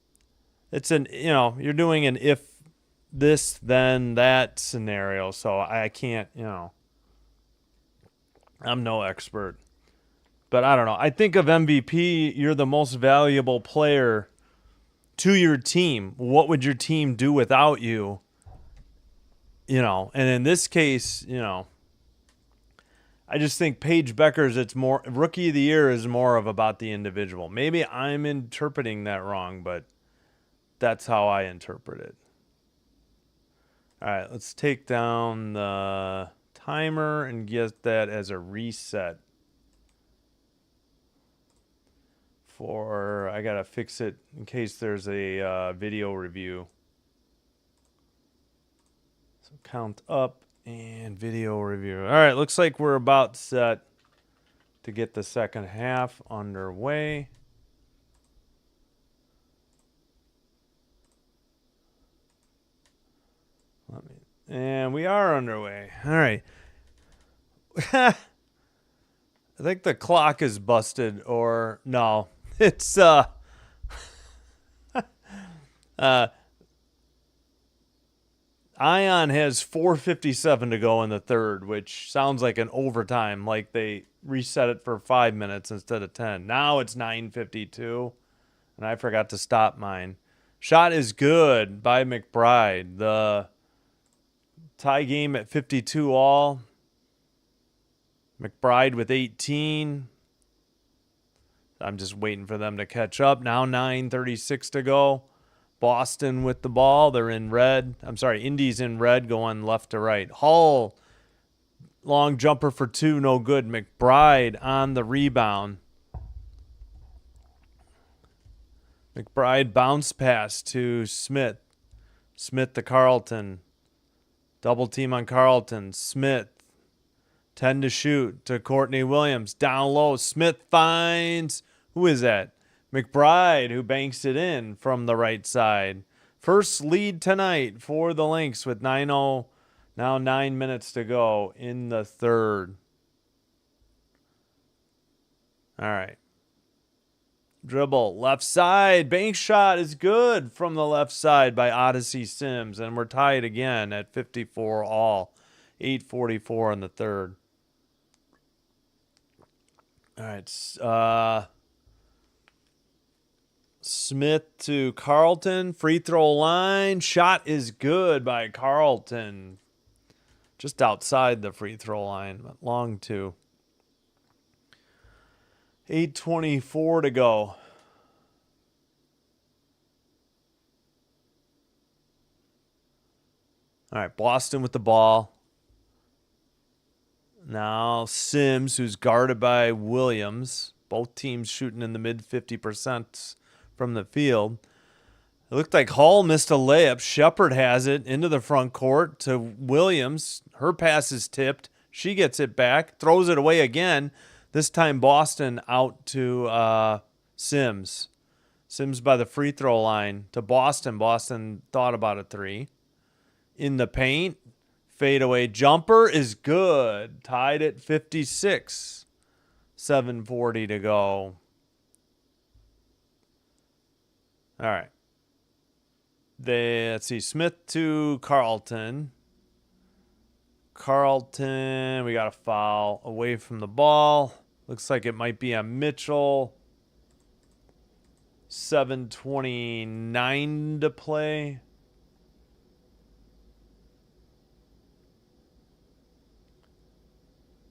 It's you're doing an if this, then that scenario. So I can't, I'm no expert. But I don't know. I think of MVP, you're the most valuable player to your team. What would your team do without you? And in this case, I just think Paige Becker's, it's more, Rookie of the Year is more of about the individual. Maybe I'm interpreting that wrong, but that's how I interpret it. All right, let's take down the timer and get that as a reset. I got to fix it in case there's a video review. So count up and video review. All right, looks like we're about set to get the second half underway. And we are underway. All right. I think the clock is busted, or no. It's Ion has 4:57 to go in the third, which sounds like an overtime, like they reset it for 5 minutes instead of 10. Now it's 9:52, and I forgot to stop mine. Shot is good by McBride. The tie game at 52 all. McBride with 18. I'm just waiting for them to catch up. Now 9:36 to go. Boston with the ball. They're in red. I'm sorry, Indy's in red going left to right. Hull, long jumper for 2, no good. McBride on the rebound. McBride bounce pass to Smith. Smith to Carlton. Double team on Carlton. Smith. 10 to shoot to Courtney Williams. Down low. Smith finds, who is that? McBride, who banks it in from the right side. First lead tonight for the Lynx with 9-0. Now 9 minutes to go in the third. All right. Dribble, left side, bank shot is good from the left side by Odyssey Sims, and we're tied again at 54 all. 8:44 in the third. All right, Smith to Carlton, free throw line, shot is good by Carlton. Just outside the free throw line, but long two. 8:24 to go. All right, Boston with the ball. Now Sims, who's guarded by Williams. Both teams shooting in the mid 50% from the field. It looked like Hall missed a layup. Shepard has it into the front court to Williams. Her pass is tipped. She gets it back, throws it away again. This time Boston out to Sims. Sims by the free throw line to Boston. Boston thought about a three. In the paint, fadeaway jumper is good. Tied at 56. 7:40 to go. All right. Let's see. Smith to Carlton. Carlton, we got a foul away from the ball. Looks like it might be on Mitchell. 7:29 to play.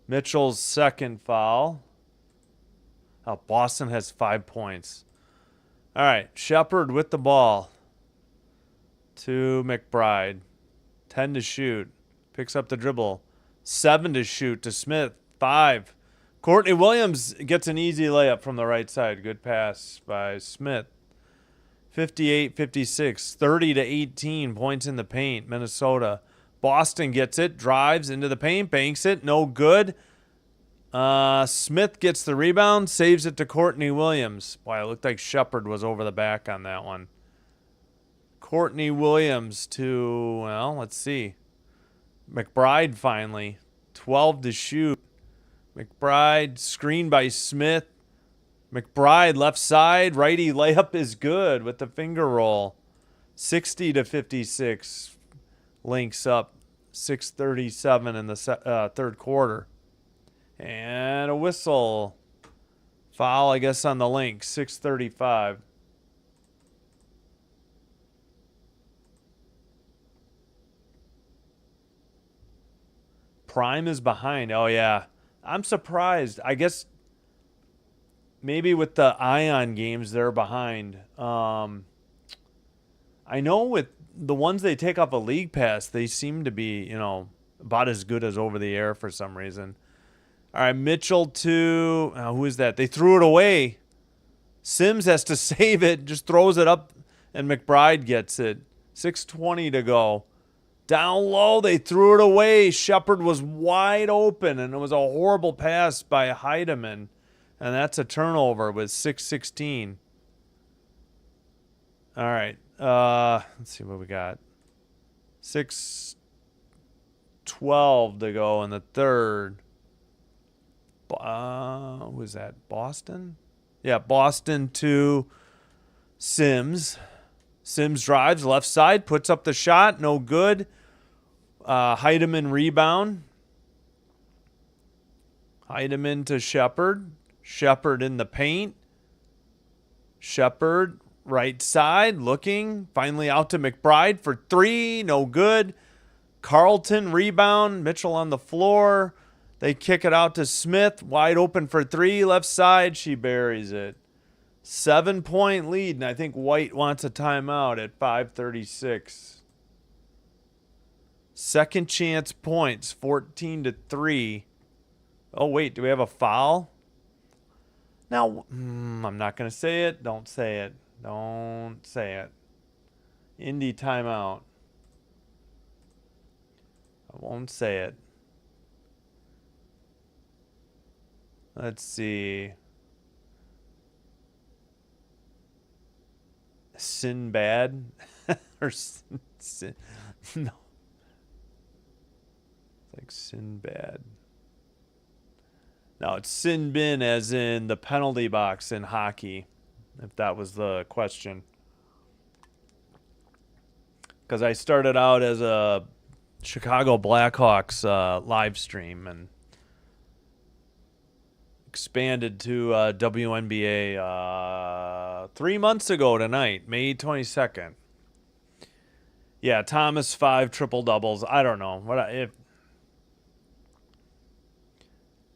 Mitchell's second foul. Oh, Boston has 5 points. All right, Shepard with the ball to McBride. 10 to shoot. Picks up the dribble. 7 to shoot to Smith. 5. Courtney Williams gets an easy layup from the right side. Good pass by Smith. 58-56. 30 to 18 points in the paint. Minnesota. Boston gets it. Drives into the paint. Banks it. No good. Smith gets the rebound. Saves it to Courtney Williams. Boy, it looked like Shepard was over the back on that one. Courtney Williams to, well, let's see. McBride finally. 12 to shoot. McBride screened by Smith. McBride left side. Righty layup is good with the finger roll. 60 to 56. Lynx up. 6:37 in the third quarter. And a whistle. Foul, I guess, on the Lynx. 6:35. Prime is behind. Oh, yeah. I'm surprised. I guess maybe with the Ion games, they're behind. I know with the ones they take off a league pass, they seem to be, about as good as over the air for some reason. All right, Mitchell to, who is that? They threw it away. Sims has to save it, just throws it up, and McBride gets it. 6:20 to go. Down low, they threw it away. Shepard was wide open, and it was a horrible pass by Heidemann. And that's a turnover with 6:16. All right. Let's see what we got. 6:12 to go in the third. Who was that? Boston? Yeah, Boston to Sims. Sims drives left side, puts up the shot, no good. Heidemann rebound. Heidemann to Shepard. Shepard in the paint. Shepard right side looking. Finally out to McBride for 3, no good. Carlton rebound. Mitchell on the floor. They kick it out to Smith. Wide open for 3, left side. She buries it. 7-point lead, and I think White wants a timeout at 5:36. Second chance points, 14-3. Oh, wait, do we have a foul? Now, I'm not going to say it. Don't say it. Don't say it. Indy timeout. I won't say it. Let's see. Sinbad? Or sin, no. It's like Sinbad. No, it's Sin Bin as in the penalty box in hockey. if that was the question. Because I started out as a Chicago Blackhawks live stream and expanded to WNBA 3 months ago tonight, May 22nd. Yeah, Thomas 5 triple doubles. I don't know if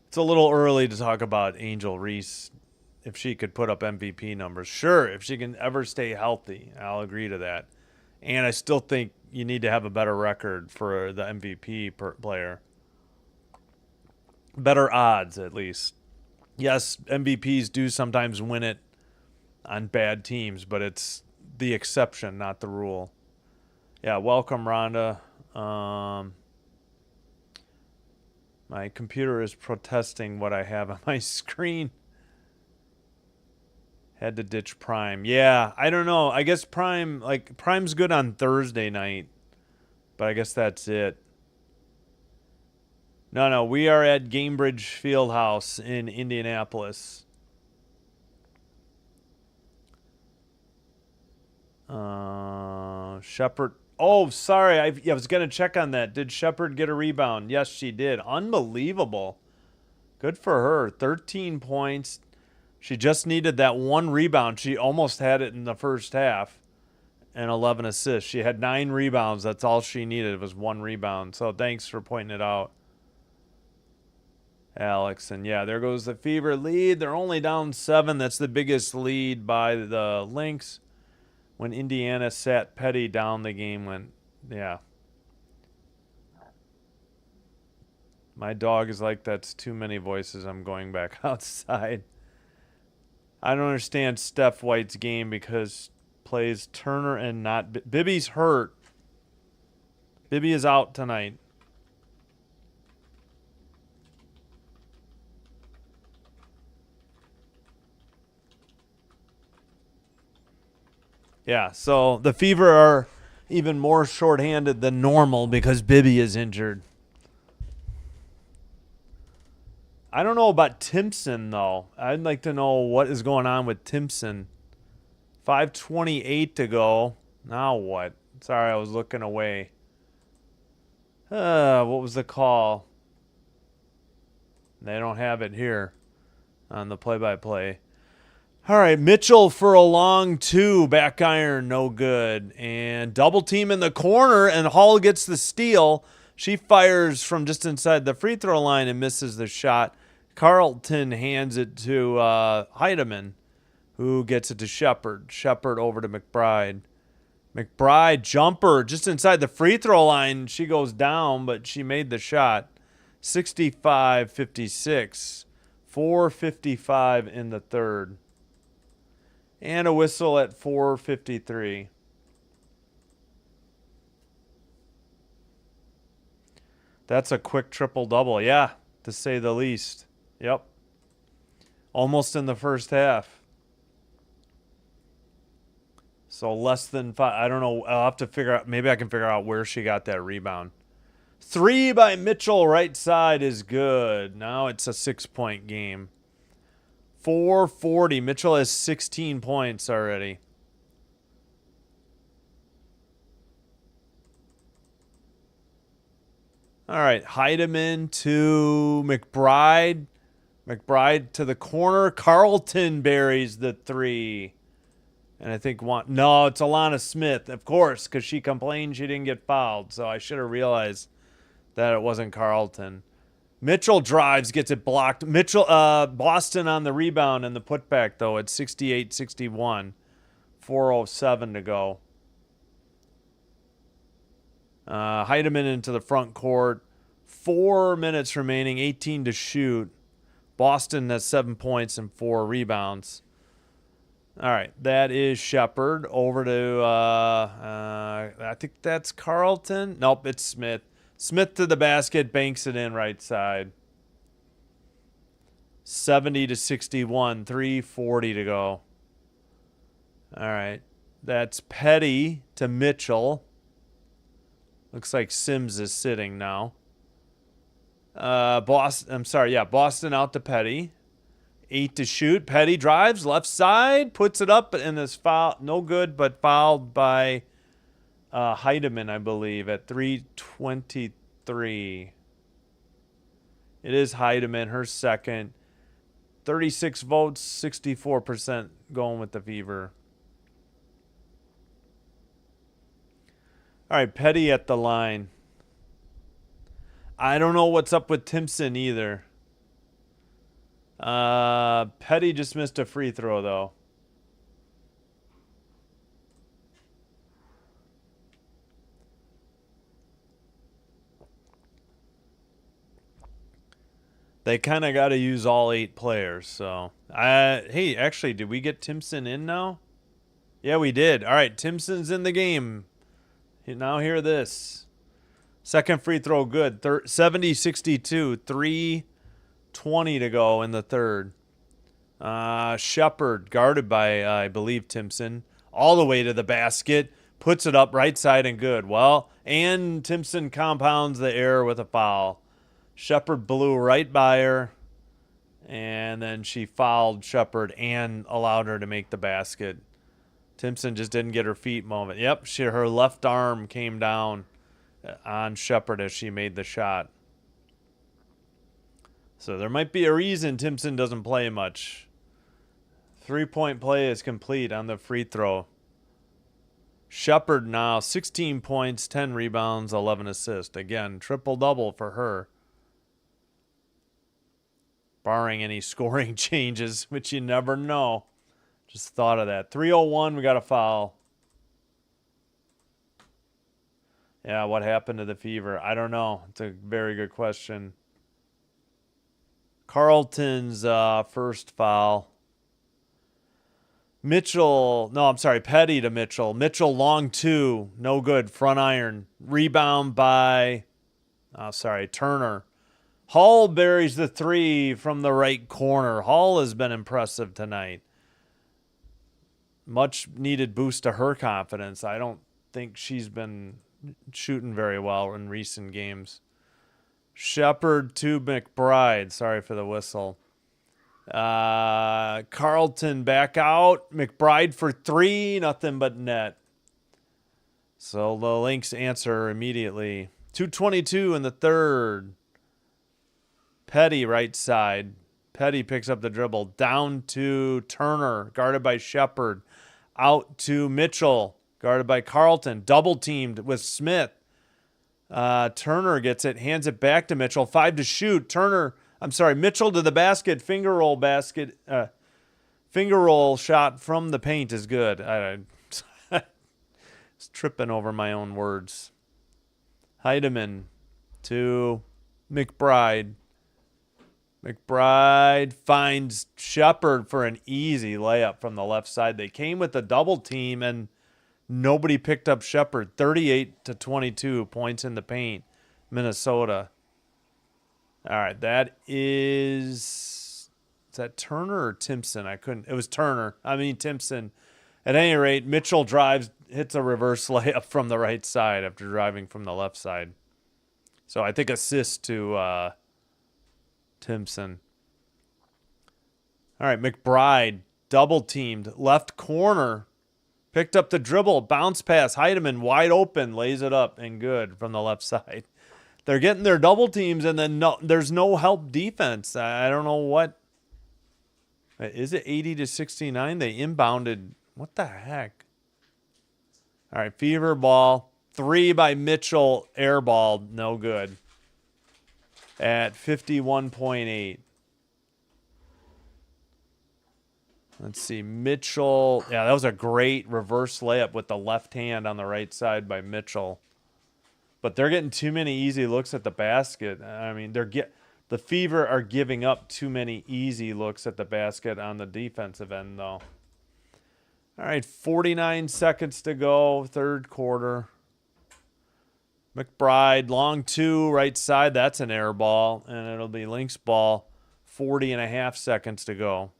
it's a little early to talk about Angel Reese if she could put up MVP numbers. Sure, if she can ever stay healthy, I'll agree to that. And I still think you need to have a better record for the MVP player. Better odds, at least. Yes, MVPs do sometimes win it on bad teams, but it's the exception, not the rule. Yeah, welcome, Rhonda. My computer is protesting what I have on my screen. Had to ditch Prime. Yeah, I don't know. I guess Prime's good on Thursday night, but I guess that's it. No, we are at Gamebridge Fieldhouse in Indianapolis. Shepard. Oh, sorry. I was going to check on that. Did Shepard get a rebound? Yes, she did. Unbelievable. Good for her. 13 points. She just needed that one rebound. She almost had it in the first half. And 11 assists. She had 9 rebounds. That's all she needed was one rebound. So thanks for pointing it out, Alex. And yeah, there goes the Fever lead. They're only down 7. That's the biggest lead by the Lynx. When Indiana sat Petty down, the game went, yeah. My dog is like, that's too many voices. I'm going back outside. I don't understand Steph White's game because plays Turner and not Bibby's hurt. Bibby is out tonight. Yeah, so the Fever are even more shorthanded than normal because Bibby is injured. I don't know about Timpson, though. I'd like to know what is going on with Timpson. 5:28 to go. Now what? Sorry, I was looking away. What was the call? They don't have it here on the play-by-play. All right, Mitchell for a long 2. Back iron, no good. And double team in the corner, and Hall gets the steal. She fires from just inside the free throw line and misses the shot. Carlton hands it to Heidemann, who gets it to Shepard. Shepard over to McBride. McBride, jumper, just inside the free throw line. She goes down, but she made the shot. 65-56. 4:55 in the third. And a whistle at 4:53. That's a quick triple-double, yeah, to say the least. Yep. Almost in the first half. So less than 5. I don't know. I'll have to figure out. Maybe I can figure out where she got that rebound. 3 by Mitchell, right side is good. Now it's a 6-point game. 4:40. Mitchell has 16 points already. All right, Heidemann to McBride. McBride to the corner. Carlton buries the 3. And I think no, it's Alana Smith, of course, because she complained she didn't get fouled. So I should have realized that it wasn't Carlton. Mitchell drives, gets it blocked. Boston on the rebound and the putback, though, at 68-61. 4:07 to go. Heidemann into the front court. 4 minutes remaining, 18 to shoot. Boston has 7 points and 4 rebounds. All right, that is Shepard. Over to, I think that's Carlton. Nope, it's Smith. Smith to the basket, banks it in right side. 70-61, 3:40 to go. All right, that's Petty to Mitchell. Looks like Sims is sitting now. Boston out to Petty. 8 to shoot. Petty drives, left side, puts it up, and is foul. No good, but fouled by Heidemann, I believe, at 3:23. It is Heidemann, her second. 36 votes, 64% going with the Fever. All right, Petty at the line. I don't know what's up with Timpson either. Petty just missed a free throw, though. They kind of got to use all 8 players. So, hey, actually, did we get Timpson in now? Yeah, we did. All right, Timpson's in the game. Now hear this. Second free throw good. 70-62. 3:20 to go in the third. Shepard, guarded by, I believe, Timpson, all the way to the basket. Puts it up right side and good. Well, and Timpson compounds the error with a foul. Shepard blew right by her, and then she fouled Shepard and allowed her to make the basket. Timpson just didn't get her feet moving. Yep, her left arm came down on Shepard as she made the shot. So there might be a reason Timpson doesn't play much. 3-point play is complete on the free throw. Shepard now 16 points, 10 rebounds, 11 assists. Again, triple-double for her. Barring any scoring changes, which you never know. Just thought of that. 3:01, we got a foul. Yeah, what happened to the Fever? I don't know. It's a very good question. Carlton's first foul. Petty to Mitchell. Mitchell long 2, no good, front iron. Rebound by, Turner. Hall buries the 3 from the right corner. Hall has been impressive tonight. Much needed boost to her confidence. I don't think she's been shooting very well in recent games. Shepard to McBride. Sorry for the whistle. Carlton back out. McBride for 3. Nothing but net. So the Lynx answer immediately. 2:22 in the third. Petty right side. Petty picks up the dribble. Down to Turner, guarded by Shepard. Out to Mitchell, guarded by Carlton. Double teamed with Smith. Turner gets it, hands it back to Mitchell. 5 to shoot. Mitchell to the basket. Finger roll shot from the paint is good. I was tripping over my own words. Heidemann to McBride. McBride finds Shepard for an easy layup from the left side. They came with a double team, and nobody picked up Shepard. 38-22 points in the paint, Minnesota. All right, is that Turner or Timpson? It was Timpson. At any rate, Mitchell drives, hits a reverse layup from the right side after driving from the left side. So I think assist to Timpson. All right, McBride double teamed left corner, picked up the dribble, bounce pass, Heidemann wide open, lays it up and good from the left side. They're getting their double teams, and then there's no help defense. I don't know what. Is it 80-69? They inbounded. What the heck? All right, Fever ball. 3 by Mitchell, airball, no good. At 51.8. Let's see, Mitchell. Yeah, that was a great reverse layup with the left hand on the right side by Mitchell. But they're getting too many easy looks at the basket. I mean, the Fever are giving up too many easy looks at the basket on the defensive end, though. All right, 49 seconds to go, third quarter. McBride, long 2, right side. That's an air ball, and it'll be Lynx ball. 40.5 seconds to go.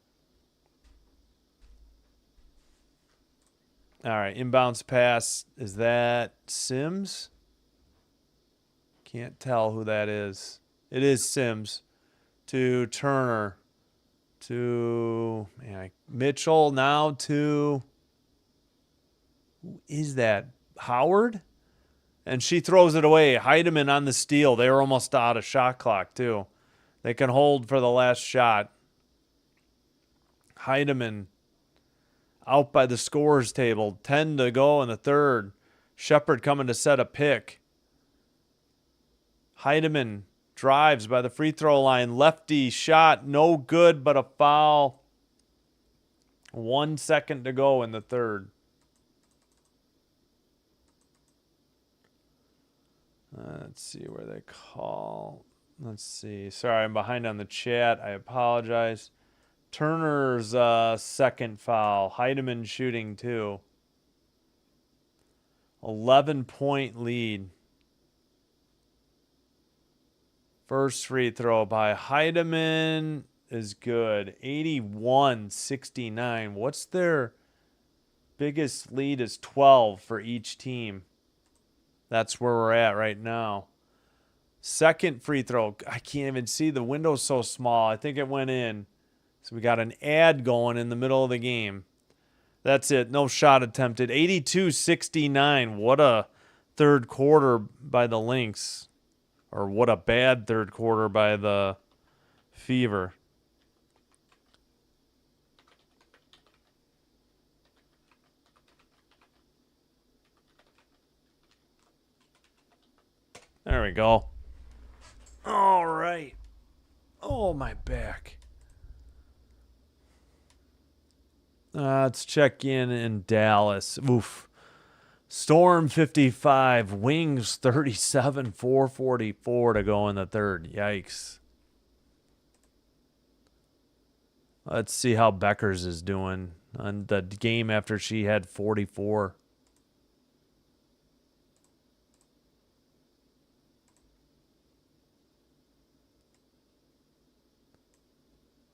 All right, inbounds pass. Is that Sims? Can't tell who that is. It is Sims to Turner. to Mitchell now to, who is that? Howard? And she throws it away. Heidemann on the steal. They were almost out of shot clock, too. They can hold for the last shot. Heidemann out by the scorers table. 10 to go in the third. Shepard coming to set a pick. Heidemann drives by the free throw line. Lefty shot. No good, but a foul. 1 second to go in the third. Let's see where they call. Let's see. Sorry, I'm behind on the chat. I apologize. Turner's second foul. Heidemann shooting too. 11-point lead. First free throw by Heidemann is good. 81-69. What's their biggest lead? Is 12 for each team. That's where we're at right now. Second free throw. I can't even see. The window's so small. I think it went in. So we got an ad going in the middle of the game. That's it. No shot attempted. 82-69. What a third quarter by the Lynx. Or what a bad third quarter by the Fever. There we go. All right. Oh, my back. Let's check in Dallas. Oof. Storm 55. Wings 37. 4:44 to go in the third. Yikes. Let's see how Beckers is doing on the game after she had 44.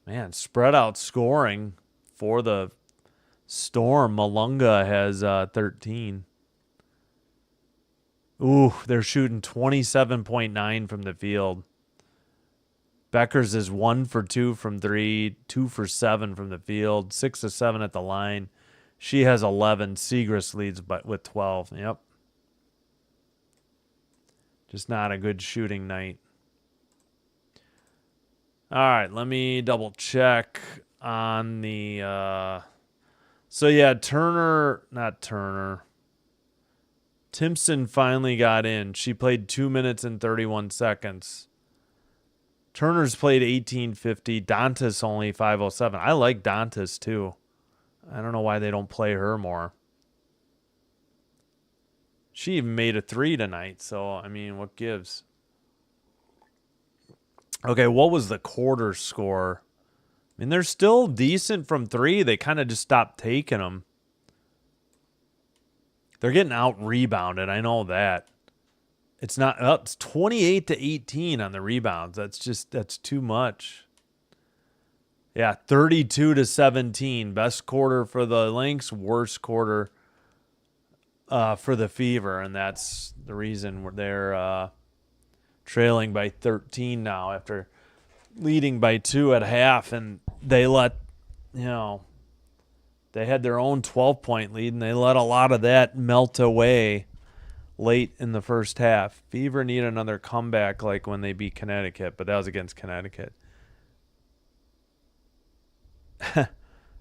Man, spread out scoring for the Storm. Malunga has 13. Ooh, they're shooting 27.9 from the field. Beckers is 1 for 2 from 3, 2 for 7 from the field, 6 of 7 at the line. She has 11. Segrist leads but with 12. Yep. Just not a good shooting night. All right, let me double check on the so yeah, Timpson finally got in. She played 2 minutes and 31 seconds. Turner's played 18:50. Dantas only 5:07. I like Dantas too. I don't know why they don't play her more. She even made a 3 tonight, so I mean, what gives? Okay, what was the quarter score? I mean, they're still decent from 3. They kind of just stopped taking them. They're getting out-rebounded. I know that. It's not up. It's 28-18 on the rebounds. That's too much. Yeah, 32-17. Best quarter for the Lynx, worst quarter for the Fever, and that's the reason they're trailing by 13 now after leading by 2 at half, and they let, they had their own 12-point lead, and they let a lot of that melt away late in the first half. Fever need another comeback like when they beat Connecticut, but that was against Connecticut.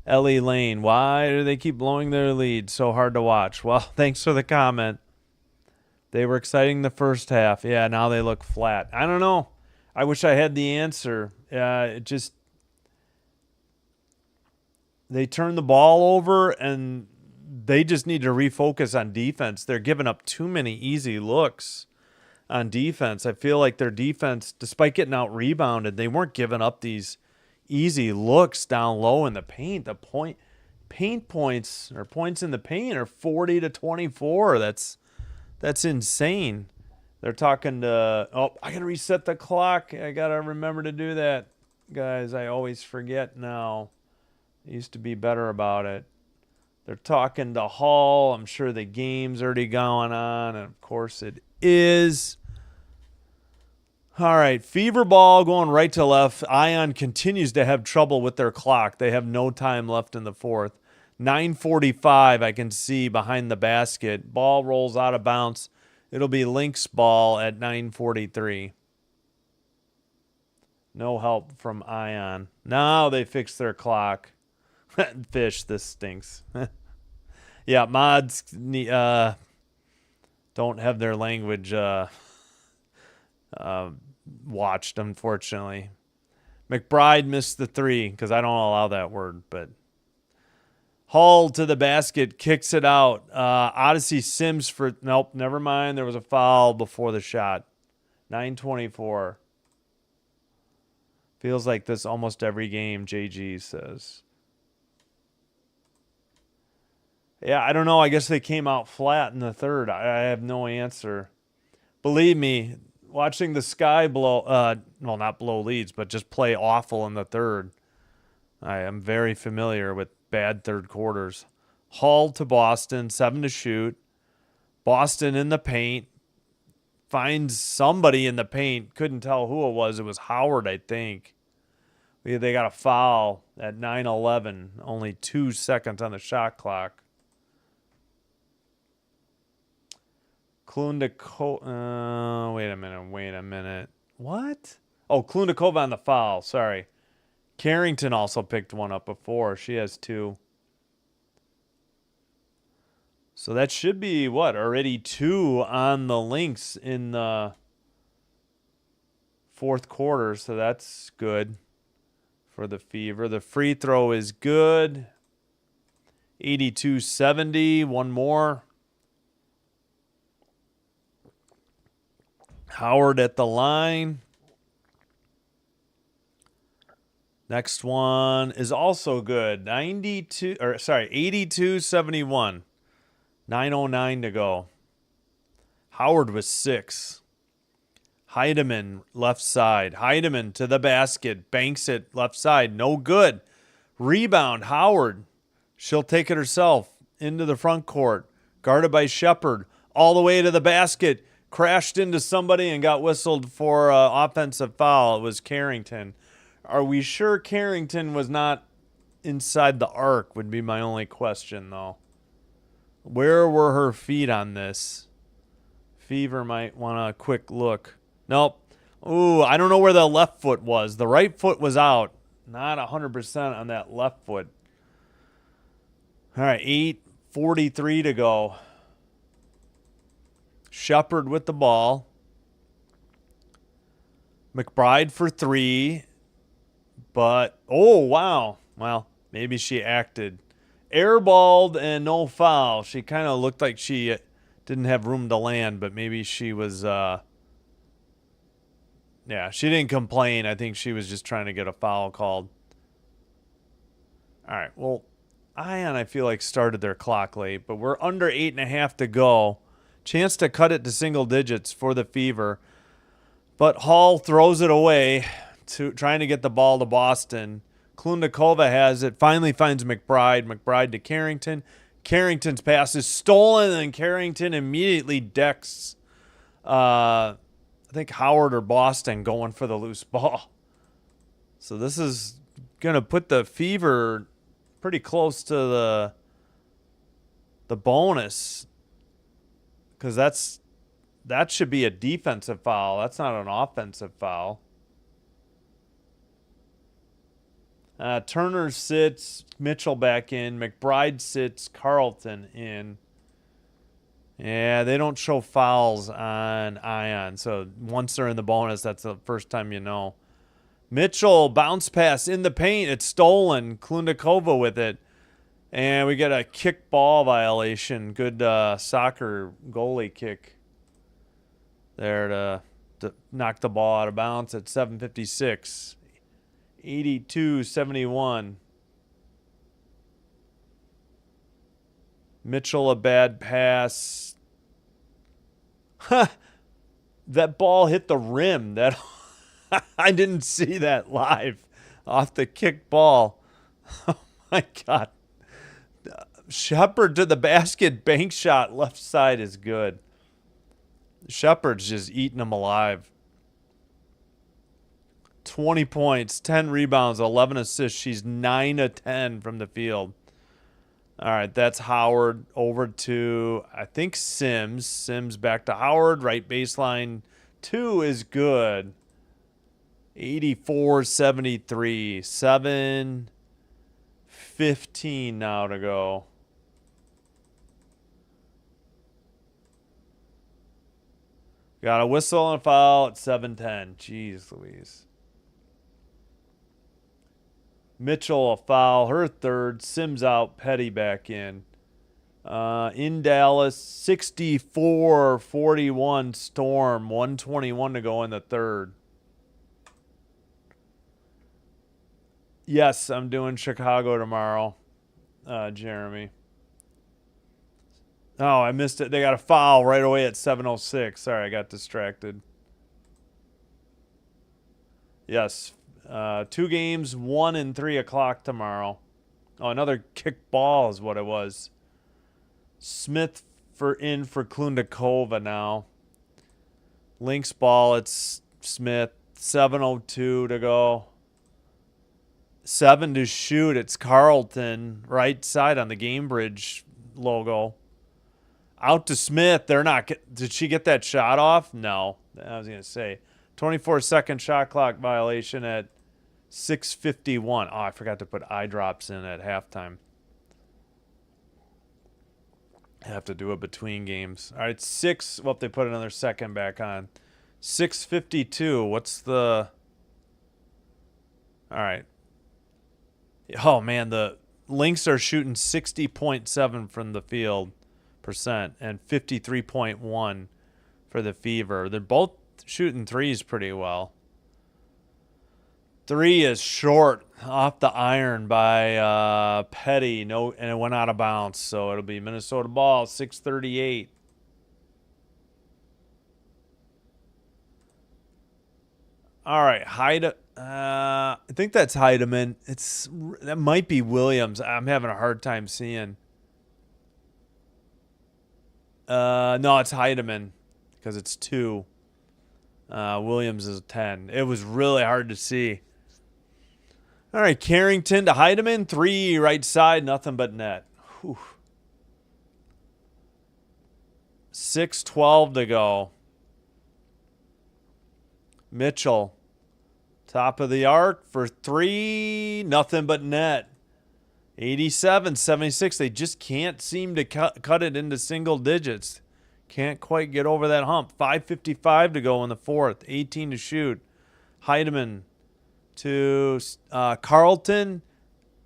Ellie Lane, why do they keep blowing their lead? So hard to watch. Well, thanks for the comment. They were exciting the first half. Yeah, now they look flat. I don't know. I wish I had the answer. They turn the ball over, and they just need to refocus on defense. They're giving up too many easy looks on defense. I feel like their defense, despite getting out rebounded, they weren't giving up these easy looks down low in the paint. The paint points or points in the paint are 40-24. That's insane. They're talking to, I got to reset the clock. I got to remember to do that. Guys, I always forget now. I used to be better about it. They're talking to Hall. I'm sure the game's already going on, and of course it is. All right, Fever ball going right to left. Ion continues to have trouble with their clock. They have no time left in the fourth. 9:45 I can see behind the basket. Ball rolls out of bounds. It'll be Lynx ball at 9:43. No help from Ion. Now they fix their clock. Fish, this stinks. Yeah, mods don't have their language watched, unfortunately. McBride missed the three because I don't allow that word, but Hall to the basket, kicks it out. Odyssey Sims for, nope, never mind. There was a foul before the shot. 9:24. Feels like this almost every game, JG says. Yeah, I don't know. I guess they came out flat in the third. I have no answer. Believe me, watching the Sky blow, well, not blow leads, but just play awful in the third. I am very familiar with bad third quarters. Hall to Boston, 7 to shoot. Boston in the paint. Finds somebody in the paint. Couldn't tell who it was. It was Howard, I think. They got a foul at 9:11. Only 2 seconds on the shot clock. Klundakova. Wait a minute. What? Oh, Klundakova on the foul. Sorry. Carrington also picked one up before. She has 2. So that should be, what, already 2 on the Lynx in the fourth quarter. So that's good for the Fever. The free throw is good. 82-70. One more. Howard at the line. Next one is also good. 82-71. 9:09 to go. Howard was 6. Heidemann left side. Heidemann to the basket. Banks it left side. No good. Rebound. Howard. She'll take it herself into the front court. Guarded by Shepard. All the way to the basket. Crashed into somebody and got whistled for offensive foul. It was Carrington. Are we sure Carrington was not inside the arc would be my only question, though. Where were her feet on this? Fever might want a quick look. Nope. Ooh, I don't know where the left foot was. The right foot was out. Not 100% on that left foot. All right, 8:43 to go. Shepard with the ball. McBride for 3. But, oh, wow. Well, maybe she acted. Airballed and no foul. She kind of looked like she didn't have room to land, but maybe she was, yeah, she didn't complain. I think she was just trying to get a foul called. All right, well, Ion, I feel like, started their clock late, but we're under 8.5 to go. Chance to cut it to single digits for the Fever. But Hall throws it away, trying to get the ball to Boston. Klundakova has it. Finally finds McBride. McBride to Carrington. Carrington's pass is stolen, and Carrington immediately decks, I think, Howard or Boston going for the loose ball. So this is going to put the Fever pretty close to the bonus. Because that should be a defensive foul. That's not an offensive foul. Turner sits. Mitchell back in. McBride sits. Carlton in. Yeah, they don't show fouls on Ion. So once they're in the bonus, that's the first time you know. Mitchell, bounce pass in the paint. It's stolen. Klundakova with it. And we get a kick ball violation. Good soccer goalie kick there to knock the ball out of bounds at 7:56. 82-71. Mitchell, a bad pass. That ball hit the rim. That I didn't see that live off the kick ball. Oh, my God. Shepard to the basket, bank shot, left side is good. Shepard's just eating them alive. 20 points, 10 rebounds, 11 assists. She's 9 of 10 from the field. All right, that's Howard over to, I think, Sims. Sims back to Howard. Right baseline 2 is good. 84-73. 7:15 now to go. Got a whistle and a foul at 7:10. Jeez Louise. Mitchell a foul, her third. Sims out, Petty back in. In Dallas, 64-41 Storm. 1:21 to go in the third. Yes, I'm doing Chicago tomorrow, Jeremy. Oh, I missed it. They got a foul right away at 7:06. Sorry, I got distracted. Yes, 2 games, 1 and 3 o'clock tomorrow. Oh, another kick ball is what it was. Smith for Klundakova now. Lynx ball, it's Smith. 7:02 to go. 7 to shoot. It's Carlton, right side on the Gamebridge logo. Out to Smith. They're not. Did she get that shot off? No. I was going to say 24-second shot clock violation at 6:51. Oh, I forgot to put eye drops in at halftime. I have to do it between games. All right, 6. Well, they put another second back on. 6:52. What's the? All right. Oh man, the Lynx are shooting 60.7 from the field percent and 53.1 for the Fever. They're both shooting threes pretty well. 3 is short off the iron by Petty. No, and it went out of bounds, so it'll be Minnesota ball. 6:38. All right, I think that's Heidemann. That might be Williams. I'm having a hard time seeing. No, it's Heidemann because it's 2. Williams is 10. It was really hard to see. All right, Carrington to Heidemann. 3 right side, nothing but net. 6:12 to go. Mitchell, top of the arc for 3, nothing but net. 87-76. They just can't seem to cut it into single digits. Can't quite get over that hump. 5:55 to go in the fourth. 18 to shoot. Heidemann to Carlton.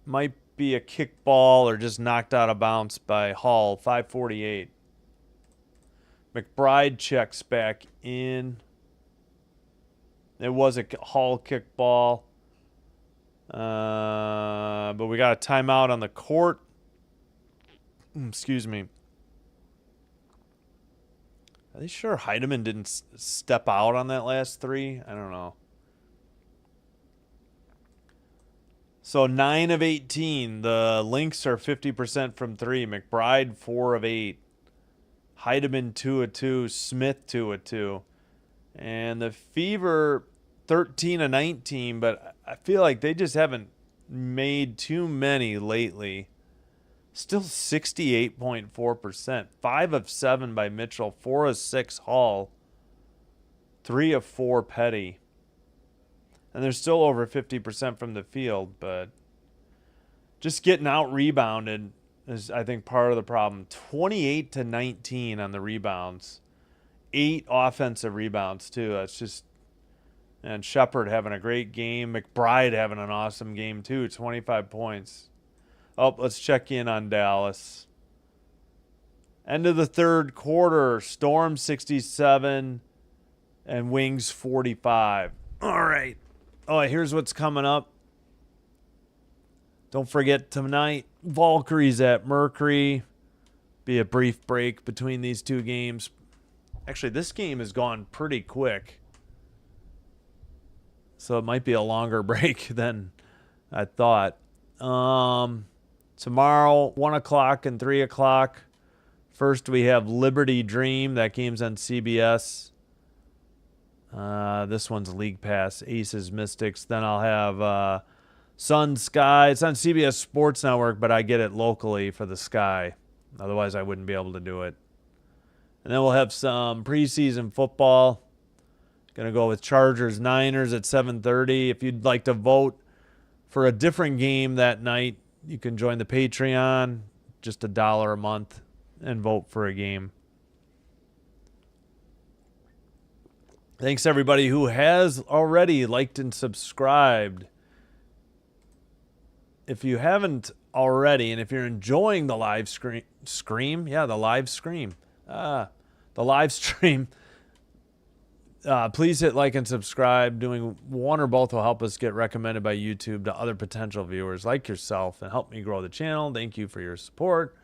Might be a kick ball or just knocked out of bounds by Hall. 5:48. McBride checks back in. It was a Hall kickball. But we got a timeout on the court. Excuse me. Are they sure Heidemann didn't step out on that last 3? I don't know. So 9 of 18. The Lynx are 50% from 3. McBride 4 of 8. Heidemann 2 of 2. Smith 2 of 2. And the Fever 13 of 19, but I feel like they just haven't made too many lately. Still 68.4%. 5 of 7 by Mitchell. 4 of 6 Hall. 3 of 4 Petty. And they're still over 50% from the field, but just getting out rebounded is, I think, part of the problem. 28 to 19 on the rebounds. 8 offensive rebounds, too. That's just... And Shepard having a great game. McBride having an awesome game, too. 25 points. Oh, let's check in on Dallas. End of the third quarter. Storm 67 and Wings 45. All right. Oh, here's what's coming up. Don't forget tonight, Valkyrie's at Mercury. Be a brief break between these 2 games. Actually, this game has gone pretty quick. So it might be a longer break than I thought. Tomorrow, 1 o'clock and 3 o'clock. First, we have Liberty Dream. That game's on CBS. This one's League Pass, Aces, Mystics. Then I'll have Sun, Sky. It's on CBS Sports Network, but I get it locally for the Sky. Otherwise, I wouldn't be able to do it. And then we'll have some preseason football. Going to go with Chargers, Niners at 7:30. If you'd like to vote for a different game that night, you can join the Patreon, just $1 a month, and vote for a game. Thanks, everybody who has already liked and subscribed. If you haven't already, and if you're enjoying the live stream, please hit like and subscribe. Doing one or both will help us get recommended by YouTube to other potential viewers like yourself and help me grow the channel. Thank you for your support.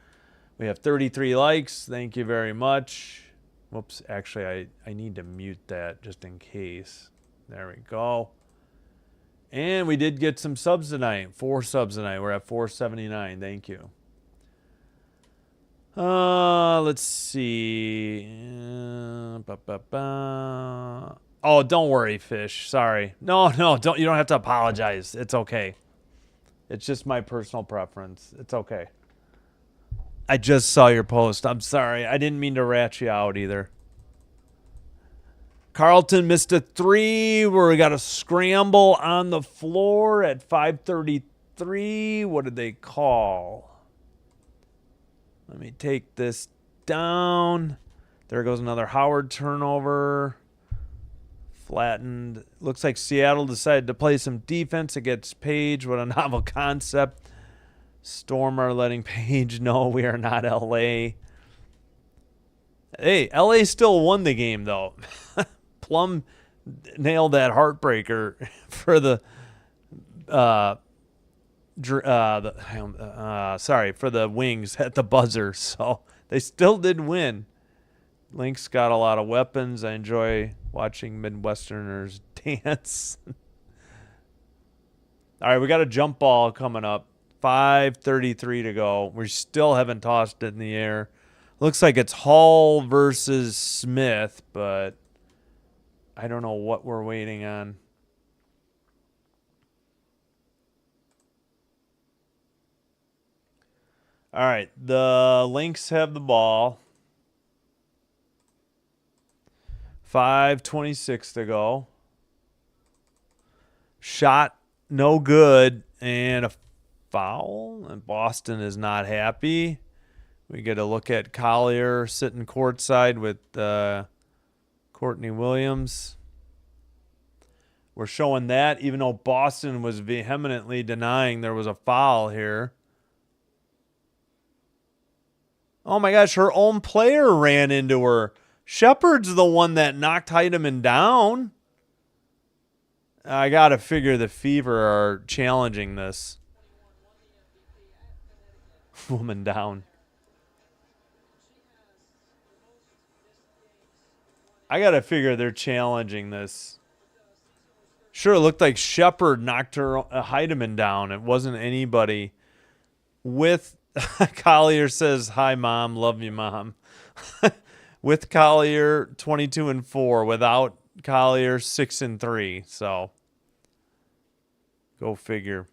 We have 33 likes. Thank you very much. Whoops, actually, I need to mute that just in case. There we go. And we did get some subs tonight. 4 subs tonight. We're at 479. Thank you. Let's see. Oh, don't worry, Fish. Sorry. No, don't. You don't have to apologize. It's okay. It's just my personal preference. It's okay. I just saw your post. I'm sorry. I didn't mean to rat you out either. Carlton missed a 3 where we got a scramble on the floor at 5:33. What did they call? Let me take this down. There goes another Howard turnover. Flattened. Looks like Seattle decided to play some defense against Page. What a novel concept. Storm are letting Page know we are not LA. Hey, LA still won the game, though. Plum nailed that heartbreaker for the for the Wings at the buzzer. So they still did win. Lynx got a lot of weapons. I enjoy watching Midwesterners dance. All right, we got a jump ball coming up. 5:33 to go. We still haven't tossed it in the air. Looks like it's Hall versus Smith, but I don't know what we're waiting on. All right, the Lynx have the ball. 5:26 to go. Shot no good, and a foul, and Boston is not happy. We get a look at Collier sitting courtside with Courtney Williams. We're showing that, even though Boston was vehemently denying there was a foul here. Oh my gosh, her own player ran into her. Shepard's the one that knocked Heidemann down. I got to figure the Fever are challenging this woman down. I got to figure they're challenging this. Sure, it looked like Shepard knocked her Heidemann down. It wasn't anybody with Collier says, "Hi, Mom. Love you, Mom." With Collier, 22-4. Without Collier, 6-3. So, go figure.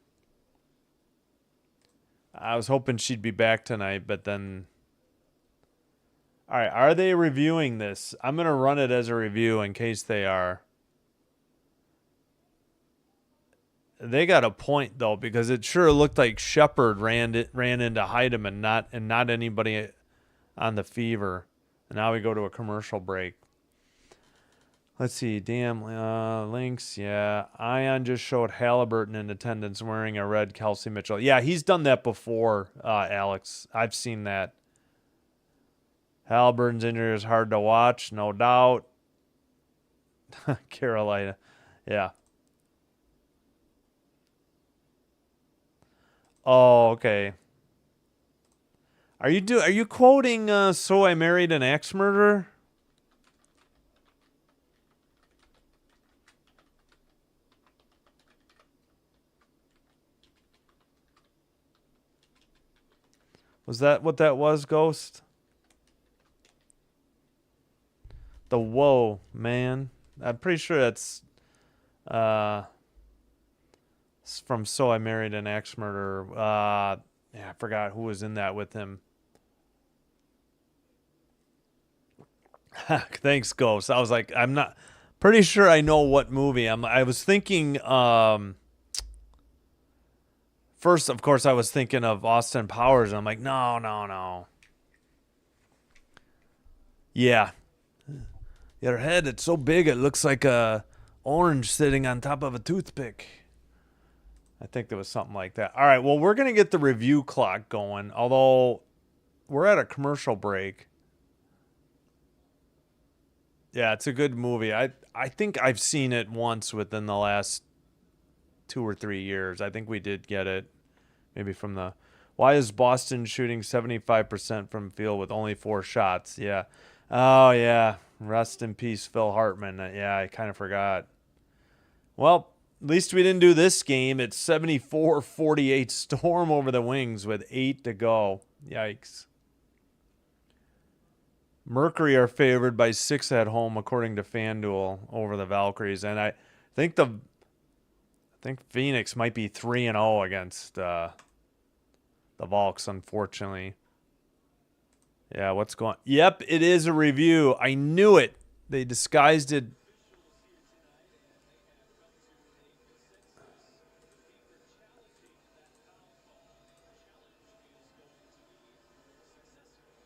I was hoping she'd be back tonight, but then... All right, are they reviewing this? I'm going to run it as a review in case they are. They got a point, though, because it sure looked like Shepard ran into Heidemann, not anybody on the Fever. And now we go to a commercial break. Let's see. Damn, Lynx. Yeah. Ion just showed Halliburton in attendance wearing a red Kelsey Mitchell. Yeah, he's done that before, Alex. I've seen that. Halliburton's injury is hard to watch, no doubt. Carolina. Yeah. Oh, okay. Are you quoting So I Married an Axe Murderer? Was that what that was, Ghost? The Whoa, man. I'm pretty sure that's from So I Married an Axe Murderer. Yeah, I forgot who was in that with him. Thanks, Ghost. I was like, I'm not pretty sure I know what movie. I was thinking. First, of course, I was thinking of Austin Powers. And I'm like, no. Yeah, your head. It's so big. It looks like a orange sitting on top of a toothpick. I think there was something like that. All right. Well, we're gonna get the review clock going. Although we're at a commercial break. Yeah, it's a good movie. I think I've seen it once within the last 2 or 3 years. I think we did get it maybe from the why is Boston shooting 75% from field with only 4 shots? Yeah. Oh yeah. Rest in peace, Phil Hartman. Yeah, I kind of forgot. Well, at least we didn't do this game. It's 74-48 Storm over the Wings with 8 to go. Yikes. Mercury are favored by 6 at home, according to FanDuel, over the Valkyries, and I think Phoenix might be 3-0 against the Valks, unfortunately. Yeah, what's going? Yep, it is a review. I knew it. They disguised it.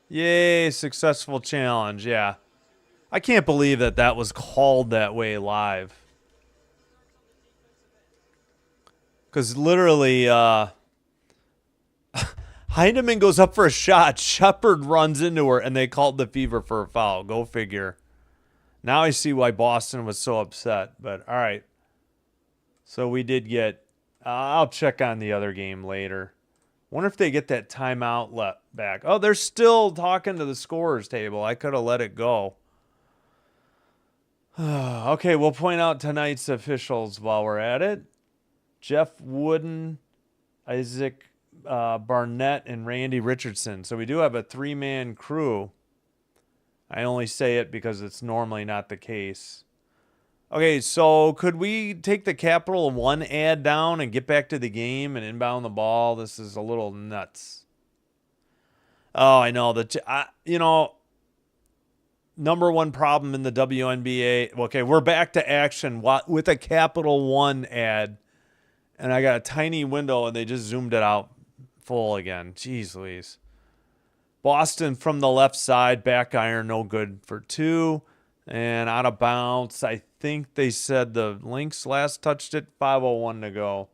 Yay, successful challenge. Yeah. I can't believe that was called that way live. Because literally, Heineman goes up for a shot. Shepard runs into her, and they called the Fever for a foul. Go figure. Now I see why Boston was so upset. But, all right. So we did get... I'll check on the other game later. Wonder if they get that timeout back. Oh, they're still talking to the scorers table. I could have let it go. Okay, we'll point out tonight's officials while we're at it. Jeff Wooden, Isaac Barnett, and Randy Richardson. So we do have a 3-man crew. I only say it because it's normally not the case. Okay, so could we take the Capital One ad down and get back to the game and inbound the ball? This is a little nuts. Oh, I know. Number one problem in the WNBA. Okay, we're back to action with a Capital One ad. And I got a tiny window, and they just zoomed it out full again. Jeez Louise. Boston from the left side, back iron, no good for 2. And out of bounds, I think they said the Lynx last touched it. 5:01 to go.